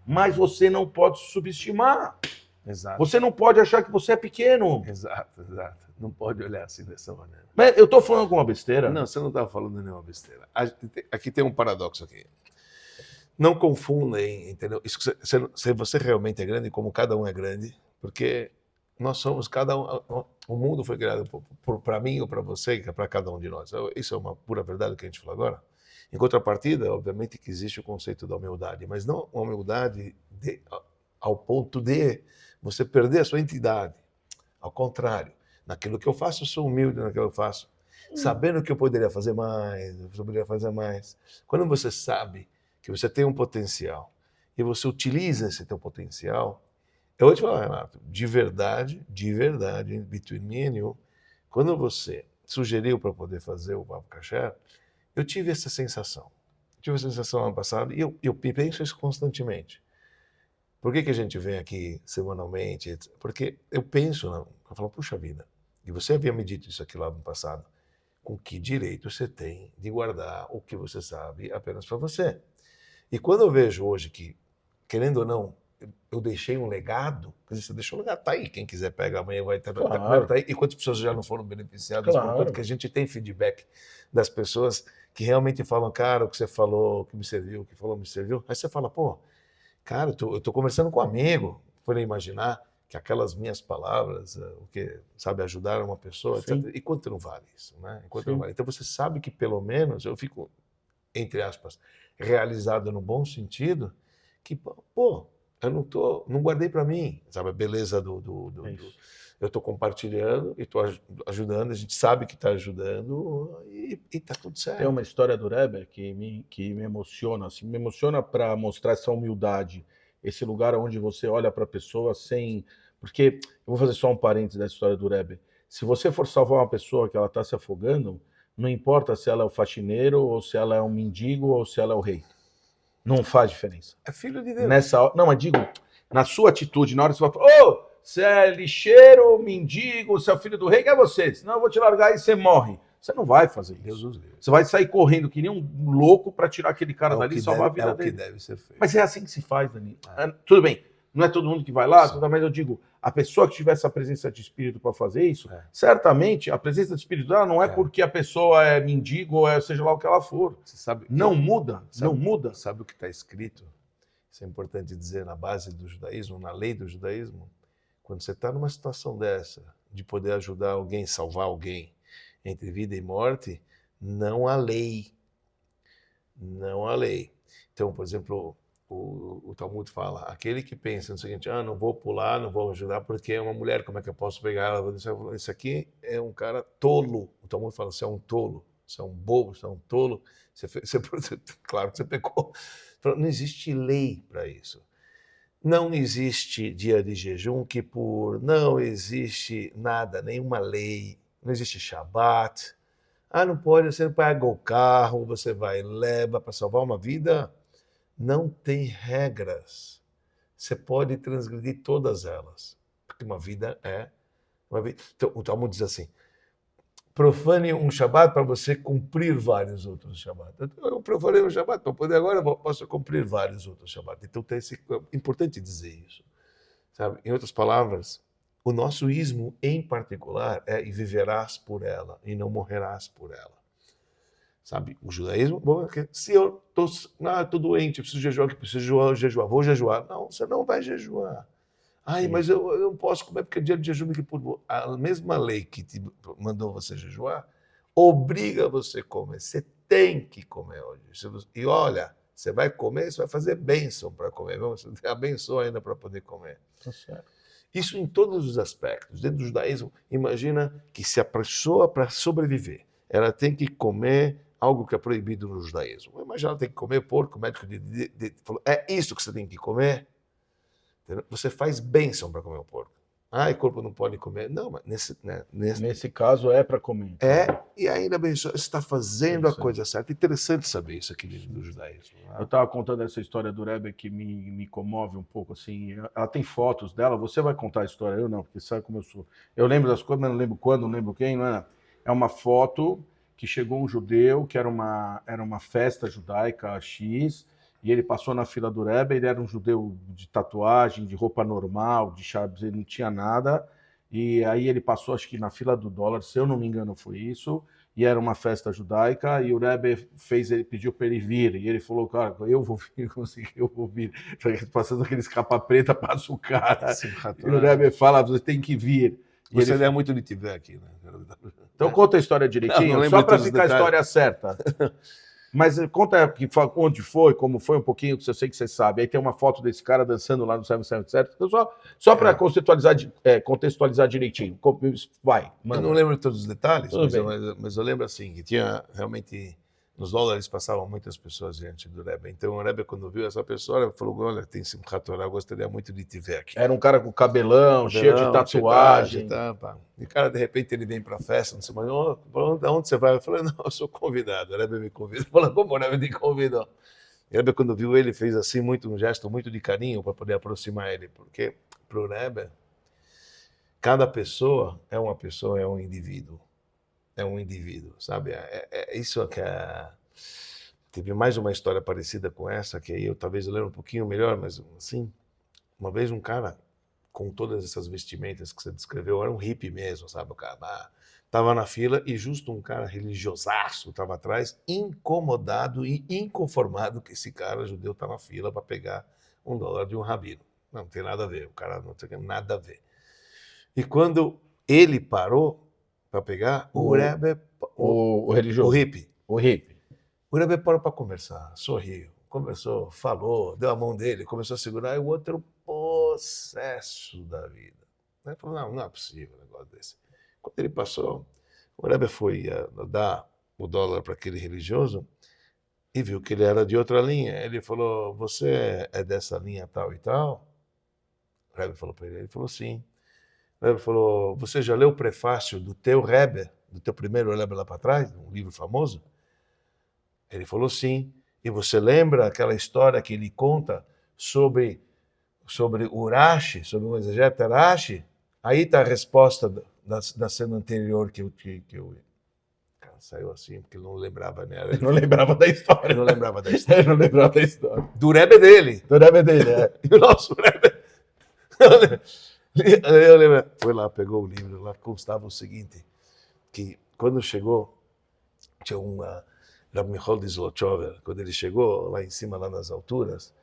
Mas você não pode subestimar. Exato. Você não pode achar que você é pequeno. Exato. Não pode olhar assim dessa maneira. Mas eu estou falando alguma besteira? Não, você não está falando nenhuma besteira. Aqui tem um paradoxo aqui. Não confundem, entendeu? Isso, se você realmente é grande, como cada um é grande, porque nós somos cada um. O mundo foi criado para mim ou para você, que é para cada um de nós. Isso é uma pura verdade que a gente falou agora. Em contrapartida, obviamente que existe o conceito da humildade, mas não uma humildade ao ponto de você perder a sua entidade. Ao contrário, naquilo que eu faço, eu sou humilde naquilo que eu faço, sabendo que eu poderia fazer mais. Quando você sabe que você tem um potencial e você utiliza esse teu potencial, eu vou te falar, Renato, de verdade, between me and you, quando você sugeriu para poder fazer o Papo Kasher, eu tive essa sensação. Tive essa sensação ano passado e eu penso isso constantemente. Por que a gente vem aqui semanalmente? Porque eu penso, eu falo, puxa vida, e você havia me dito isso aqui lá no passado, com que direito você tem de guardar o que você sabe apenas para você? E quando eu vejo hoje que, querendo ou não, eu deixei um legado, quer dizer, você deixou um legado, tá aí, quem quiser pega amanhã vai estar tá aí, e quantas pessoas já não foram beneficiadas, por quanto que a gente tem feedback das pessoas que realmente falam, cara, o que você falou, o que me serviu, o que falou me serviu, aí você fala, pô, cara, eu tô conversando com um amigo, por imaginar que aquelas minhas palavras, o que, sabe, ajudaram uma pessoa, etc. E quanto não vale isso, né? Não vale. Então você sabe que pelo menos eu fico, entre aspas, realizado no bom sentido, que, pô, eu não guardei para mim, sabe, a beleza eu estou compartilhando e estou ajudando, a gente sabe que está ajudando e está tudo certo. Tem uma história do Rebbe que me emociona, assim, me emociona para mostrar essa humildade, esse lugar onde você olha para a pessoa sem... Porque, eu vou fazer só um parênteses da história do Rebbe, se você for salvar uma pessoa que ela está se afogando, não importa se ela é o faxineiro, ou se ela é um mendigo, ou se ela é o rei. Não faz diferença. É filho de Deus. Não, mas digo, na sua atitude, na hora que você fala, você é lixeiro, mendigo, você é o filho do rei, quem é você? Senão eu vou te largar e você morre. Você não vai fazer isso. Você vai sair correndo que nem um louco para tirar aquele cara dali e salvar a vida dele. É o que deve ser feito. Mas é assim que se faz, Dani. Tudo bem, não é todo mundo que vai lá, mas eu digo, a pessoa que tiver essa presença de espírito para fazer isso, certamente a presença de espírito dela não é porque a pessoa é mendigo ou seja lá o que ela for. Você sabe, não muda. Sabe o que está escrito? Isso é importante dizer na base do judaísmo, na lei do judaísmo. Quando você está numa situação dessa, de poder ajudar alguém, salvar alguém, entre vida e morte, não há lei. Não há lei. Então, por exemplo, o Talmud fala, aquele que pensa no seguinte, não vou pular, não vou ajudar porque é uma mulher, como é que eu posso pegar ela? Esse aqui é um cara tolo. O Talmud fala, você é um tolo, você é um bobo, você é um tolo. Claro que você pecou. Não existe lei para isso. Não existe dia de jejum, Kippur, não existe nada, nenhuma lei, não existe Shabat. Não pode, você pega o carro, você vai e leva para salvar uma vida. Não tem regras. Você pode transgredir todas elas, porque uma vida é uma vida. Então, o Talmud diz assim, profane um Shabat para você cumprir vários outros Shabat. Eu profanei um Shabat para poder agora posso cumprir vários outros Shabat. Então é importante dizer isso. Sabe? Em outras palavras, o nosso ismo em particular é e viverás por ela e não morrerás por ela. Sabe? O judaísmo, se eu estou doente, eu preciso jejuar, vou jejuar. Não, você não vai jejuar. Mas eu não posso comer porque é dia de jejum. A mesma lei que te mandou você jejuar obriga você a comer. Você tem que comer hoje. E olha, você vai comer, você vai fazer bênção para comer. Você abençoa ainda para poder comer. Tá certo. Isso em todos os aspectos. Dentro do judaísmo, imagina que se a pessoa, para sobreviver, ela tem que comer algo que é proibido no judaísmo. Imagina, ela tem que comer porco, o médico falou, é isso que você tem que comer? Você faz bênção para comer o porco. O corpo não pode comer. Não, mas nesse caso é para comer. E ainda abençoa, você está fazendo a coisa certa. Interessante saber isso aqui do judaísmo. Eu estava contando essa história do Rebbe que me comove um pouco, assim. Ela tem fotos dela, você vai contar a história, eu não, porque sabe como eu sou. Eu lembro das coisas, mas não lembro quando, não lembro quem, não é? É uma foto que chegou um judeu, que era uma festa judaica X, e ele passou na fila do Rebbe, ele era um judeu de tatuagem, de roupa normal, de chaves, ele não tinha nada, e aí ele passou, acho que na fila do dólar, se eu não me engano foi isso, e era uma festa judaica, e o Rebbe pediu para ele vir, e ele falou, cara, eu vou vir, eu vou vir. Passando aqueles capa preta, passa o cara, e o Rebbe fala, você tem que vir. E você é muito de tiver aqui, né? Então conta a história direitinho, não só para ficar a história certa. Mas conta onde foi, como foi um pouquinho, que eu sei que você sabe. Aí tem uma foto desse cara dançando lá no 777. Então, só para contextualizar direitinho. Vai, manda. Eu não lembro todos os detalhes, mas eu lembro assim, que tinha realmente, nos dólares passavam muitas pessoas diante do Rebbe. Então o Rebbe, quando viu essa pessoa, falou, olha, tem Simchat Torah, eu gostaria muito de te ver aqui. Era um cara com cabelão, cheio de tatuagem. E o cara, de repente, ele vem para a festa, não sei mais, onde você vai? Eu falei, não, eu sou convidado, o Rebbe me convida. Falei, como o Rebbe te convidou? O Rebbe, quando viu ele, fez assim um gesto muito de carinho para poder aproximar ele, porque para o Rebbe, cada pessoa, é um indivíduo. É um indivíduo, sabe? Isso que teve mais uma história parecida com essa, que aí talvez eu lembro um pouquinho melhor, mas assim, uma vez um cara com todas essas vestimentas que você descreveu, era um hippie mesmo, sabe? O cara estava na fila e justo um cara religiosaço estava atrás, incomodado e inconformado que esse cara judeu está na fila para pegar $1 de um rabino. Não tem nada a ver, o cara não tem nada a ver. E quando ele parou para pegar, o Rebbe... O religioso. O hippie. O Rebbe parou para conversar, sorriu, conversou, falou, deu a mão dele, começou a segurar, e o outro possesso da vida. Ele falou, não é possível um negócio desse. Quando ele passou, o Rebbe foi dar o dólar para aquele religioso e viu que ele era de outra linha. Ele falou, você é dessa linha tal e tal? O Rebbe falou para ele, ele falou, sim. O Rebbe falou, você já leu o prefácio do teu Rebbe, do teu primeiro Rebbe lá para trás, um livro famoso? Ele falou, sim. E você lembra aquela história que ele conta sobre o Rashi, sobre o exegeta Rashi? Aí está a resposta da cena anterior que eu... Cara, saiu assim, porque ele não lembrava, né? Ele não lembrava da história. Ele não lembrava da história. Ele não lembrava da história. Do Rebbe dele. Do Rebbe dele, é. E o nosso Rebbe... Eu lembro, foi lá, pegou o livro, lá constava o seguinte, que quando chegou, tinha Rav Michal de Zlochover, quando ele chegou lá em cima, lá nas alturas,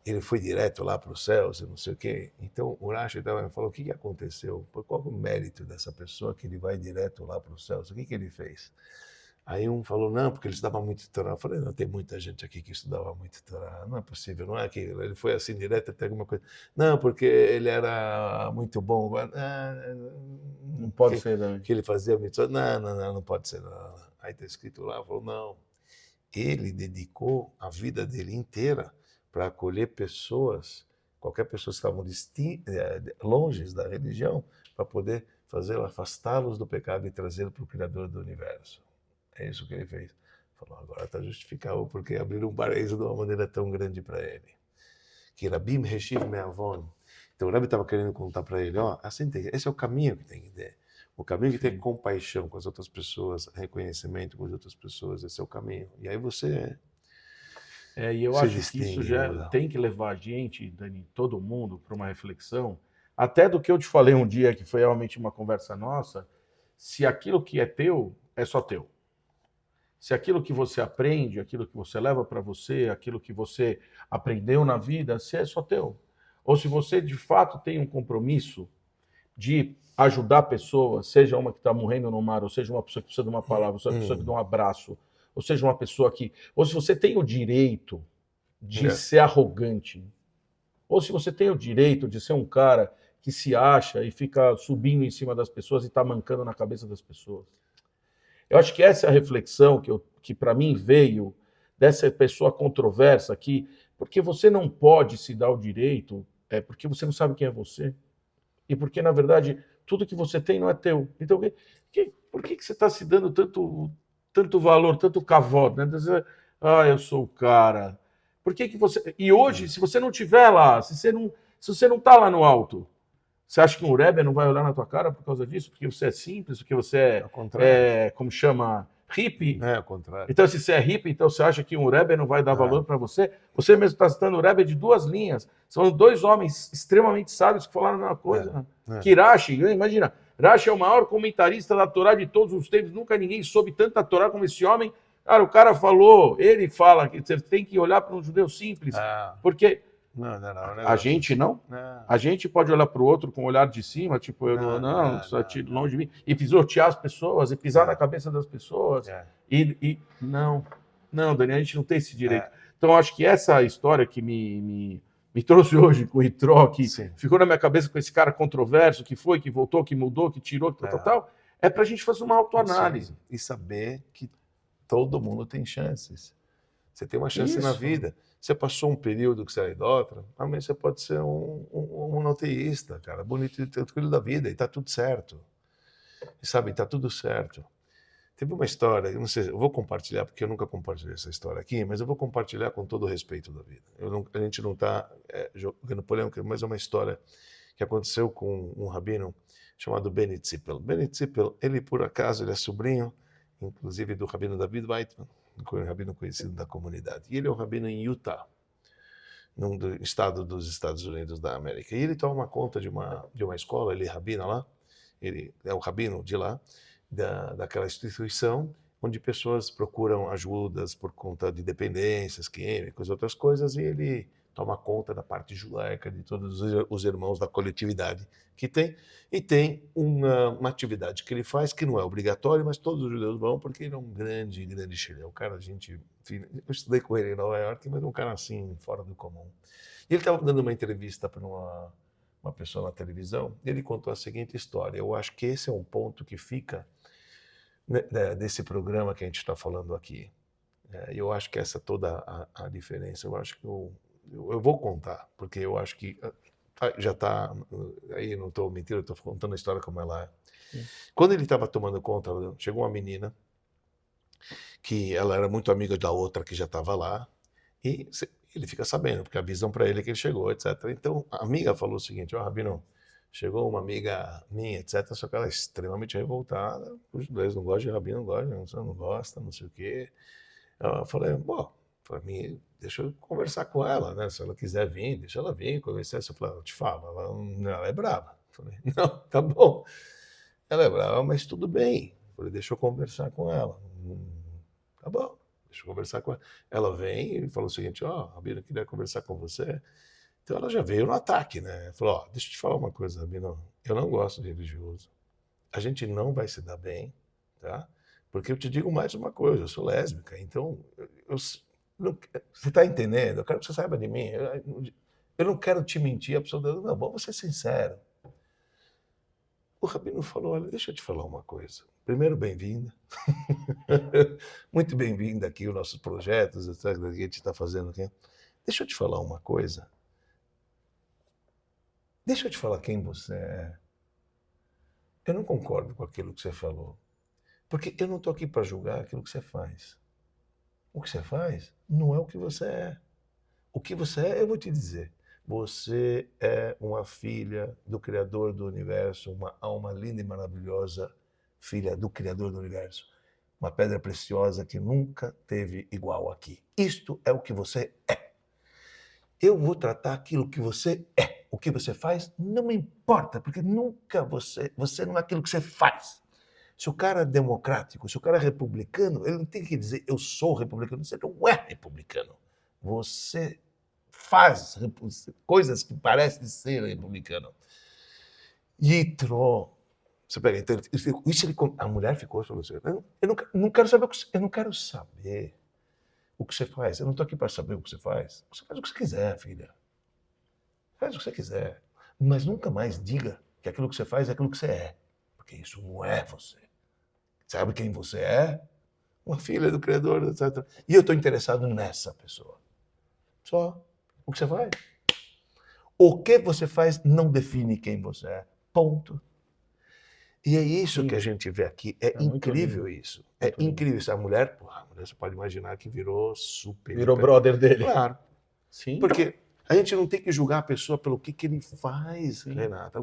ele foi direto lá para os céus, não sei o quê. Então o Rashi falou, o que aconteceu? Qual é o mérito dessa pessoa que ele vai direto lá para os céus? O que ele fez? Aí um falou, não, porque ele estudava muito Torá. Eu falei, não, tem muita gente aqui que estudava muito Torá. Não é possível, não é que ele foi assim direto até alguma coisa. Não, porque ele era muito bom. Não pode ser, né? Que ele fazia mitzvah. Não pode ser. Não. Aí está escrito lá, falou, não. Ele dedicou a vida dele inteira para acolher pessoas, qualquer pessoa que estavam longe da religião, para poder afastá-los do pecado e trazê-los para o Criador do Universo. É isso que ele fez. Falou, agora está justificado porque abriram um paraíso de uma maneira tão grande para ele. Que Rabim Reshiv Me'avon. Então o Rabbi estava querendo contar para ele, esse é o caminho que tem que ter. O caminho que tem compaixão com as outras pessoas, reconhecimento com as outras pessoas, esse é o caminho. E aí você... e eu acho que isso já tem que levar a gente, Dani, todo mundo, para uma reflexão, até do que eu te falei um dia, que foi realmente uma conversa nossa, se aquilo que é teu, é só teu. Se aquilo que você aprende, aquilo que você leva para você, aquilo que você aprendeu na vida, se é só teu. Ou se você, de fato, tem um compromisso de ajudar pessoas, seja uma que está morrendo no mar, ou seja uma pessoa que precisa de uma palavra, ou seja uma pessoa que dá um abraço, ou seja uma pessoa que... Ou se você tem o direito de ser arrogante, ou se você tem o direito de ser um cara que se acha e fica subindo em cima das pessoas e está mancando na cabeça das pessoas. Eu acho que essa é a reflexão que para mim veio dessa pessoa controversa aqui, porque você não pode se dar o direito, porque você não sabe quem é você, e porque, na verdade, tudo que você tem não é teu. Então, por que você está se dando tanto valor, tanto cavalo, né? Dizer, eu sou o cara. Por que você... E hoje, se você não estiver lá, se você não está lá no alto, você acha que um Rebbe não vai olhar na tua cara por causa disso? Porque você é simples, porque você como chama, hippie? Ao contrário. Então, se você é hippie, então você acha que um Rebbe não vai dar valor para você? Você mesmo está citando o Rebbe de duas linhas. São dois homens extremamente sábios que falaram a mesma coisa. Que Rashi, imagina, Rashi é o maior comentarista da Torá de todos os tempos. Nunca ninguém soube tanta Torá como esse homem. Cara, o cara falou, ele fala que você tem que olhar para um judeu simples. Porque... Não, a gente não? A gente pode olhar para o outro com o olhar de cima, tipo, longe de mim, e pisotear as pessoas, e pisar na cabeça das pessoas. Não, Dani, a gente não tem esse direito. Então, acho que essa história que me trouxe hoje com o Itró, que ficou na minha cabeça com esse cara controverso, que foi, que voltou, que mudou, que tirou, tal, é para a gente fazer uma autoanálise. E saber que todo mundo tem chances. Você tem uma chance na vida. Você passou um período que você é idólatra, mas você pode ser um monoteísta, cara, bonito e tranquilo da vida, e tá tudo certo. E sabe, tá tudo certo. Teve uma história, eu não sei, eu vou compartilhar, porque eu nunca compartilhei essa história aqui, mas eu vou compartilhar com todo o respeito da vida. A gente não está jogando polêmica, mas é uma história que aconteceu com um rabino chamado Benny Zippel. Benny Zippel, ele por acaso, ele é sobrinho, inclusive do rabino David Weitman, um rabino conhecido da comunidade. E ele é um rabino em Utah, num estado dos Estados Unidos da América. E ele toma conta de uma escola, ele rabina lá, ele é o rabino de lá, daquela instituição, onde pessoas procuram ajudas por conta de dependências químicas, outras coisas, e ele toma conta da parte judaica de todos os irmãos da coletividade que tem, e tem uma atividade que ele faz, que não é obrigatória, mas todos os judeus vão, porque ele é um grande chileno. O cara, eu estudei com ele em Nova York, mas é um cara assim, fora do comum. E ele estava dando uma entrevista para uma pessoa na televisão, e ele contou a seguinte história. Eu acho que esse é um ponto que fica desse programa que a gente está falando aqui. Eu acho que essa é toda a diferença. Eu acho que eu vou contar, porque eu acho que já está, aí não estou mentindo, eu estou contando a história como ela é. Quando ele estava tomando conta, chegou uma menina, que ela era muito amiga da outra que já estava lá, e ele fica sabendo, porque avisam para ele que ele chegou, etc. Então a amiga falou o seguinte, Rabino, chegou uma amiga minha, etc., só que ela é extremamente revoltada, os judeus não gostam de Rabino, não gosta, não sei o quê. Eu falei, para mim, deixa eu conversar com ela, né? Se ela quiser vir, deixa ela vir, conversar. Eu falei, eu te falo, ela é brava. Eu falei, não, tá bom. Ela é brava, mas tudo bem. Eu falei, deixa eu conversar com ela. Tá bom. deixa eu conversar com ela. Ela vem e falou o seguinte, Rabino, eu queria conversar com você. Então ela já veio no ataque, né? Falou, deixa eu te falar uma coisa, Rabino, eu não gosto de religioso. A gente não vai se dar bem, tá? Porque eu te digo mais uma coisa, eu sou lésbica, então você está entendendo? Eu quero que você saiba de mim. Eu não quero te mentir, a pessoa não, vamos ser sincero. O Rabino falou, olha, deixa eu te falar uma coisa. Primeiro, bem-vinda. Muito bem-vinda aqui os nossos projetos, que a gente está fazendo aqui. Deixa eu te falar uma coisa. Deixa eu te falar quem você é. Eu não concordo com aquilo que você falou. Porque eu não estou aqui para julgar aquilo que você faz. O que você faz não é o que você é. O que você é, eu vou te dizer. Você é uma filha do Criador do Universo, uma alma linda e maravilhosa, filha do Criador do Universo. Uma pedra preciosa que nunca teve igual aqui. Isto é o que você é. Eu vou tratar aquilo que você é. O que você faz não me importa, porque nunca você não é aquilo que você faz. Se o cara é democrático, se o cara é republicano, ele não tem que dizer eu sou republicano, você não é republicano. Você faz coisas que parecem ser republicano. Yitro. Você pega, então, a mulher ficou e falou assim, eu não quero saber eu não quero saber o que você faz. Eu não estou aqui para saber o que você faz. Você faz o que você quiser, filha. Faz o que você quiser. Mas nunca mais diga que aquilo que você faz é aquilo que você é. Porque isso não é você. Sabe quem você é? Uma filha do Criador, etc. E eu estou interessado nessa pessoa. Só. O que você faz? O que você faz não define quem você é. Ponto. E é isso que a gente vê aqui. É incrível isso. É incrível. Essa mulher, você pode imaginar que virou super... Virou brother dele. Claro. Sim. Porque a gente não tem que julgar a pessoa pelo que ele faz, Renata.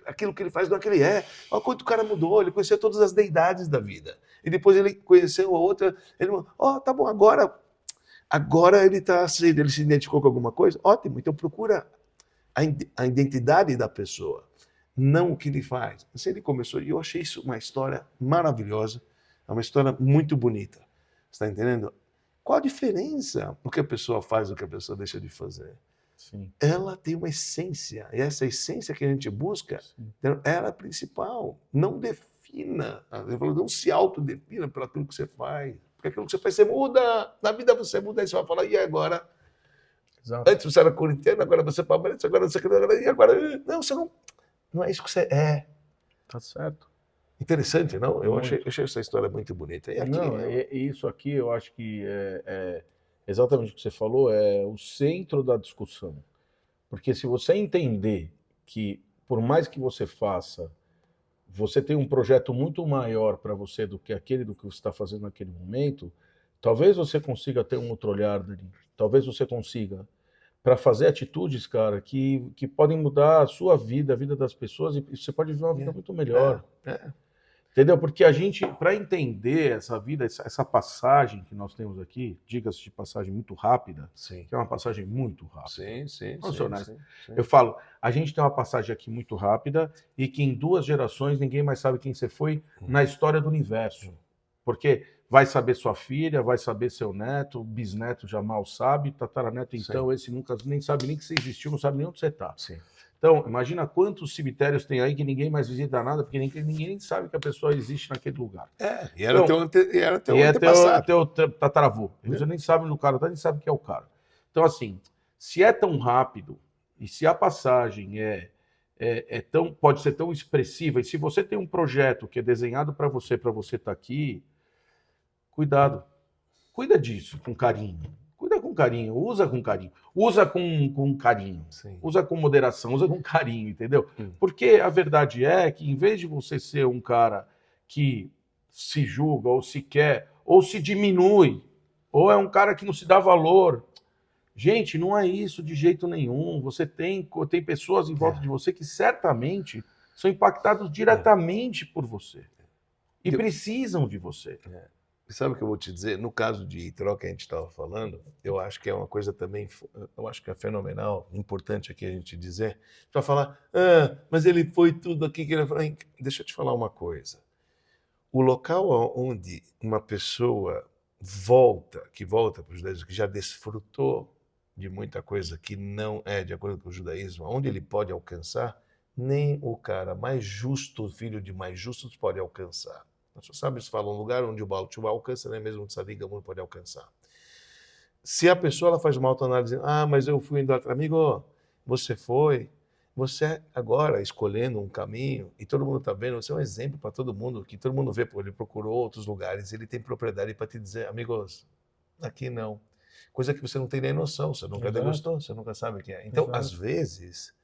Aquilo que ele faz não é que ele é. Olha quanto o cara mudou. Ele conheceu todas as deidades da vida. E depois ele conheceu a outra. Ele falou, tá bom, agora ele se identificou com alguma coisa. Ótimo, então procura a identidade da pessoa, não o que ele faz. Assim ele começou, e eu achei isso uma história maravilhosa, é uma história muito bonita. Você está entendendo? Qual a diferença do que a pessoa faz do que a pessoa deixa de fazer? Sim. Ela tem uma essência, e essa essência que a gente busca, ela é a principal. Não defina, não se autodefina pelo aquilo que você faz. Porque aquilo que você faz, você muda. Na vida você muda, aí você vai falar, e agora? Exato. Antes você era corintiano, agora você é palmeirense, agora você... E agora? Não, você não é isso que você é. Tá certo. Interessante, não? Eu achei essa história muito bonita. E aqui, isso aqui eu acho que é exatamente o que você falou, é o centro da discussão. Porque se você entender que, por mais que você faça, você tem um projeto muito maior para você do que aquele do que você está fazendo naquele momento, talvez você consiga ter um outro olhar dali. Talvez você consiga, para fazer atitudes, cara, que podem mudar a sua vida, a vida das pessoas, e você pode viver uma vida muito melhor. Entendeu? Porque a gente, para entender essa vida, essa passagem que nós temos aqui, diga-se de passagem muito rápida, que é uma passagem muito rápida. Sim. Eu falo, a gente tem uma passagem aqui muito rápida e que em 2 gerações ninguém mais sabe quem você foi na história do universo. Porque vai saber sua filha, vai saber seu neto, bisneto já mal sabe, tataraneto então, esse nunca nem sabe nem que você existiu, não sabe nem onde você está. Então, imagina quantos cemitérios tem aí que ninguém mais visita nada, porque ninguém sabe que a pessoa existe naquele lugar. E era teu antepassado. Teu tataravô. Você nem sabe onde o cara está, nem sabe quem é o cara. Então, assim, se é tão rápido, e se a passagem pode ser tão expressiva, e se você tem um projeto que é desenhado para você estar aqui, cuidado. Cuida disso com carinho. Cuida com carinho, usa com carinho. Usa com carinho. Usa com moderação, usa com carinho, entendeu? Porque a verdade é que, em vez de você ser um cara que se julga, ou se quer, ou se diminui, ou é um cara que não se dá valor. Gente, não é isso de jeito nenhum. Você tem pessoas em volta de você que certamente são impactadas diretamente por você. E precisam de você. Sabe o que eu vou te dizer? No caso de Yitro, que a gente estava falando, eu acho que é uma coisa também, eu acho que é fenomenal, importante aqui a gente dizer, para falar, mas ele foi tudo aqui que ele falou. Deixa eu te falar uma coisa. O local onde uma pessoa que volta para o judaísmo, que já desfrutou de muita coisa que não é de acordo com o judaísmo, onde ele pode alcançar, nem o cara mais justo, o filho de mais justos, pode alcançar. Os sábios falam, um lugar onde o Baal Tshuva alcança, nem mesmo o Tzadik Gamur pode alcançar. Se a pessoa ela faz uma autoanálise, mas eu fui indo, amigo, você agora escolhendo um caminho, e todo mundo está vendo, você é um exemplo para todo mundo, que todo mundo vê, ele procurou outros lugares, ele tem propriedade para te dizer, amigos, aqui não. Coisa que você não tem nem noção, você nunca degustou, você nunca sabe o que é. Então, às vezes,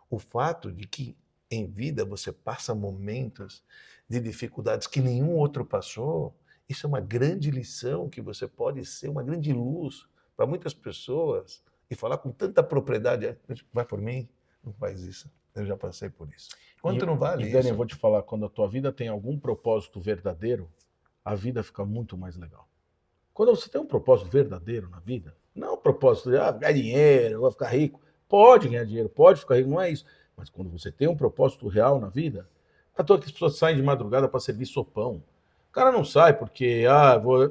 o fato de que em vida você passa momentos de dificuldades que nenhum outro passou, isso é uma grande lição que você pode ser uma grande luz para muitas pessoas e falar com tanta propriedade, vai por mim, não faz isso, eu já passei por isso. Quanto não vale isso? Dani, eu vou te falar, quando a tua vida tem algum propósito verdadeiro, a vida fica muito mais legal. Quando você tem um propósito verdadeiro na vida, não um propósito de ganhar dinheiro, vou ficar rico, pode ganhar dinheiro, pode ficar rico, não é isso. Mas quando você tem um propósito real na vida, à toa que as pessoas saem de madrugada para servir sopão. O cara não sai porque,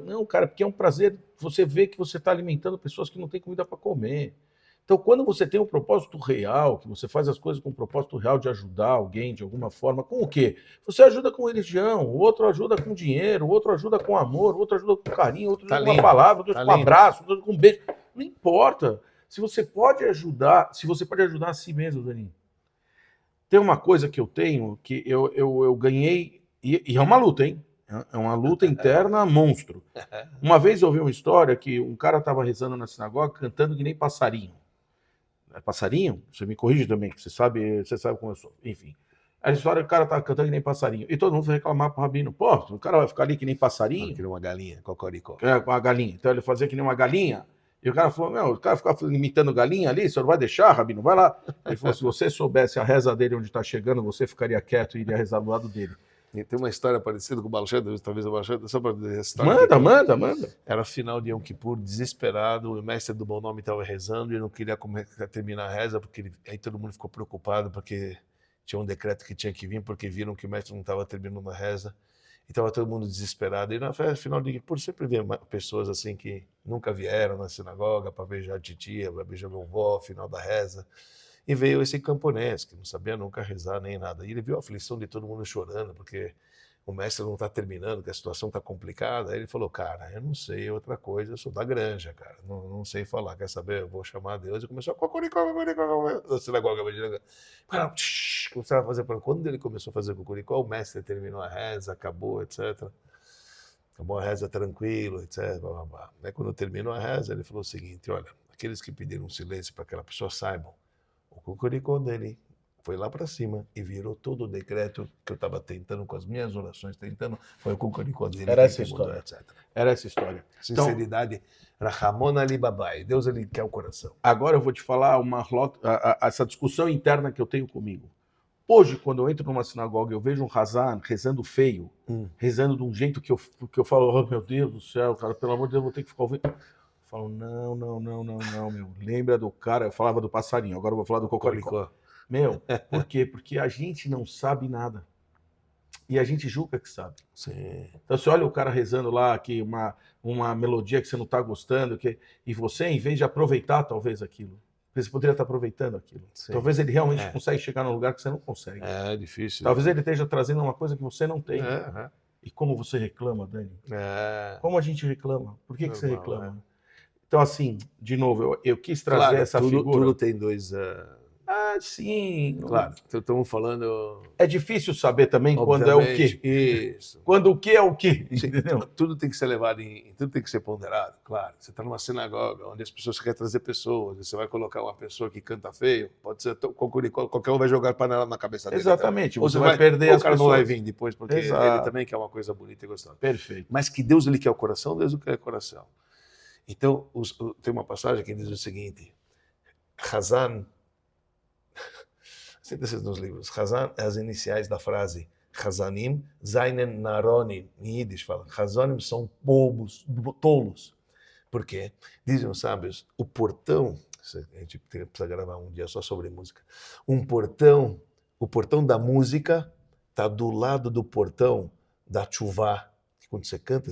não, cara, porque é um prazer você ver que você está alimentando pessoas que não têm comida para comer. Então, quando você tem um propósito real, que você faz as coisas com um propósito real de ajudar alguém de alguma forma, com o quê? Você ajuda com religião, o outro ajuda com dinheiro, o outro ajuda com amor, o outro ajuda com carinho, o outro ajuda com uma palavra, o outro com um abraço, o outro com um beijo. Não importa. Se você pode ajudar a si mesmo, Dani. Tem uma coisa que eu tenho, que eu ganhei, e é uma luta, hein? É uma luta interna monstro. Uma vez eu ouvi uma história que um cara estava rezando na sinagoga cantando que nem passarinho. É passarinho? Você me corrige também, que você sabe como eu sou. Enfim. A história, o cara estava cantando que nem passarinho. E todo mundo foi reclamar pro rabino. Pô, o cara vai ficar ali que nem passarinho? Que nem uma galinha, cocoricó. Uma galinha. Então ele fazia que nem uma galinha. E o cara falou, o cara fica imitando galinha ali, você não vai deixar, rabino? Vai lá. Ele falou, se você soubesse a reza dele onde está chegando, você ficaria quieto e iria rezar do lado dele. E tem uma história parecida com o Baal Shem Tov, talvez o Baal Shem Tov, só para dizer essa história. Manda. Era final de Yom Kippur, desesperado, o mestre do Bom Nome estava rezando e não queria terminar a reza, porque aí todo mundo ficou preocupado, porque tinha um decreto que tinha que vir, porque viram que o mestre não estava terminando a reza, e estava todo mundo desesperado. E na final de Yom Kippur sempre via pessoas assim que nunca vieram na sinagoga para beijar a titia, para beijar a vovó, final da reza. E veio esse camponês, que não sabia nunca rezar nem nada. E ele viu a aflição de todo mundo chorando, porque o mestre não está terminando, que a situação está complicada. Aí ele falou, cara, eu não sei outra coisa, eu sou da granja, cara, não sei falar, quer saber? Eu vou chamar a Deus. E começou a cocoricó, na sinagoga. Começava a fazer. Quando ele começou a fazer cocoricó, o mestre terminou a reza, acabou, etc. Acabou a reza tranquilo, etc. Blá, blá, blá. Aí quando terminou a reza, ele falou o seguinte, olha, aqueles que pediram silêncio para aquela pessoa saibam, o cocoricó dele foi lá para cima e virou todo o decreto que eu estava tentando com as minhas orações, foi o cocoricó dele. Era essa história. Etc. Era essa história. Sinceridade, Rahamon Ali Babai. Deus, ele quer o coração. Agora eu vou te falar essa discussão interna que eu tenho comigo. Hoje, quando eu entro numa sinagoga, eu vejo um Hazan rezando feio, rezando de um jeito que eu falo, oh meu Deus do céu, cara, pelo amor de Deus, eu vou ter que ficar ouvindo. Eu falo, não, meu. Lembra do cara, eu falava do passarinho, agora eu vou falar do cocoricó. Meu, por quê? Porque a gente não sabe nada. E a gente julga que sabe. Sim. Então você olha o cara rezando lá, que uma melodia que você não está gostando, e você, em vez de aproveitar talvez aquilo, você poderia estar aproveitando aquilo. Sim. Talvez ele realmente consegue chegar num lugar que você não consegue. É difícil. Talvez ele esteja trazendo uma coisa que você não tem. E como você reclama, Dani? Como a gente reclama? Por que você reclama? Então, assim, de novo, eu quis trazer essa figura. Tudo tem dois... sim. Claro, estamos falando... É difícil saber também quando é o quê. Isso. Quando o quê é o quê, entendeu? Tudo tem que ser levado tudo tem que ser ponderado, claro. Você está numa sinagoga onde as pessoas querem trazer pessoas, você vai colocar uma pessoa que canta feio, pode ser qualquer um vai jogar panela na cabeça dele. Exatamente. Ou você vai perder as pessoas. O cara não vai vir depois, porque Exato. Ele também quer uma coisa bonita e gostosa. Perfeito. Mas que Deus ele quer o coração, Deus ele quer o coração. Então, tem uma passagem que diz o seguinte, Hazan, cita-se nos livros, Hazan é as iniciais da frase Hazanim, Zainen Naronim, em Yiddish fala, Hazanim são bobos, tolos. Por quê? Dizem os sábios, o portão, a gente precisa gravar um dia só sobre música, o portão da música está do lado do portão da tshuva, quando você canta,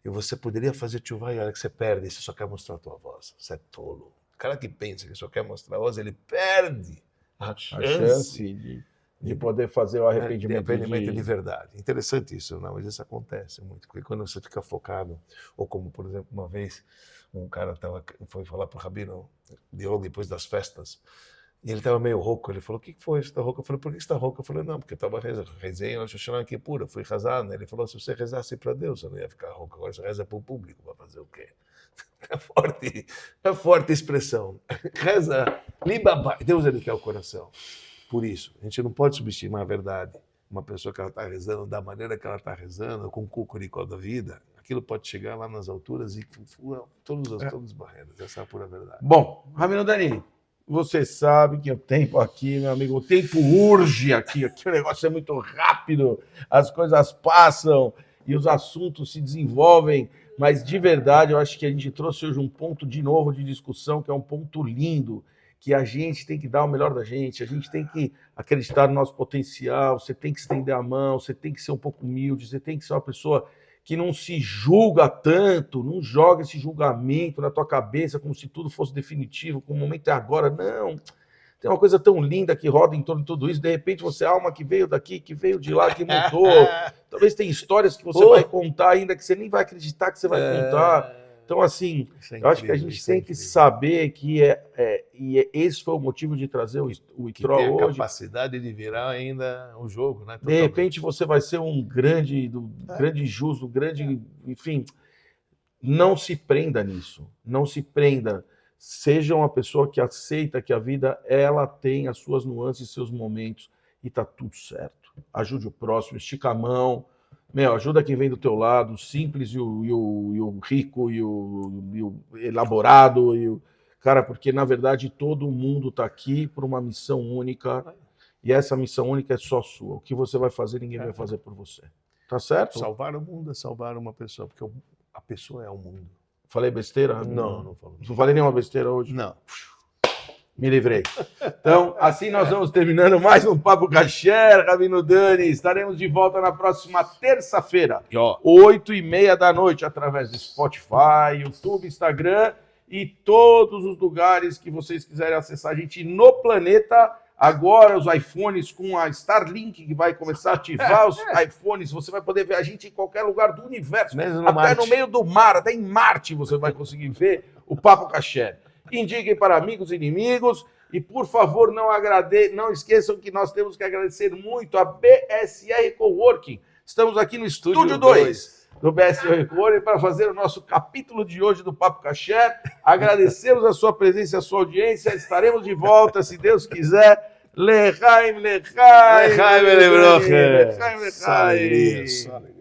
você poderia fazer tchuvá e a hora que você perde, você só quer mostrar a tua voz. Você é tolo. O cara que pensa que só quer mostrar a voz, ele perde a chance de poder fazer o arrependimento de verdade. Interessante isso, não? Mas isso acontece muito, porque quando você fica focado, ou como, por exemplo, uma vez, um cara foi falar para o Rabino depois das festas, e ele estava meio rouco. Ele falou: o que foi? Você está rouco? Eu falei: por que você está rouco? Eu falei: não, porque eu estava rezei no Shoshana Kippur, fui rezar. Ele falou: se você rezasse para Deus, você não ia ficar rouco. Agora você reza para o público, vai fazer o quê? É forte a expressão. Reza, Deus ele quer o coração. Por isso, a gente não pode subestimar a verdade. Uma pessoa que ela está rezando da maneira que ela está rezando, com o cucuricó da vida, aquilo pode chegar lá nas alturas e todas as barreiras. Essa é a pura verdade. Bom, Rabino Dani, você sabe que o tempo aqui, meu amigo, o tempo urge aqui o negócio é muito rápido, as coisas passam e os assuntos se desenvolvem, mas de verdade eu acho que a gente trouxe hoje um ponto de novo de discussão, que é um ponto lindo, que a gente tem que dar o melhor da gente, a gente tem que acreditar no nosso potencial, você tem que estender a mão, você tem que ser um pouco humilde, você tem que ser uma pessoa que não se julga tanto, não joga esse julgamento na tua cabeça como se tudo fosse definitivo, como o momento é agora. Não, tem uma coisa tão linda que roda em torno de tudo isso, de repente você é a alma que veio daqui, que veio de lá, que mudou. Talvez tem histórias que você vai contar ainda, que você nem vai acreditar que você vai contar. Então, assim, eu acho que a gente tem que saber que esse foi o motivo de trazer o Itró hoje. Que tem a capacidade de virar ainda um jogo, né? De repente você vai ser um grande justo, enfim, não se prenda nisso, não se prenda. Seja uma pessoa que aceita que a vida, ela tem as suas nuances, seus momentos, e tá tudo certo. Ajude o próximo, estica a mão, ajuda quem vem do teu lado, o simples e o rico e o elaborado. Cara, porque na verdade todo mundo está aqui por uma missão única e essa missão única é só sua. O que você vai fazer, ninguém vai fazer por você. Tá certo? Salvar o mundo é salvar uma pessoa, porque a pessoa é o mundo. Falei besteira? Não falei. Não falei nenhuma besteira hoje? Não. Me livrei. Então, assim nós vamos terminando mais um Papo Kasher, Rabino Dani. Estaremos de volta na próxima terça-feira, 8h30 da noite, através do Spotify, YouTube, Instagram e todos os lugares que vocês quiserem acessar a gente no planeta. Agora, os iPhones com a Starlink, que vai começar a ativar os iPhones, você vai poder ver a gente em qualquer lugar do universo, até no meio do mar, até em Marte você vai conseguir ver o Papo Kasher. Indiquem para amigos e inimigos e, por favor, não esqueçam que nós temos que agradecer muito a BSR Coworking. Estamos aqui no Estúdio 2 do BSR Coworking para fazer o nosso capítulo de hoje do Papo Kasher. Agradecemos a sua presença e a sua audiência. Estaremos de volta, se Deus quiser. Lechaim, lechaim. Lechaim, lechaim.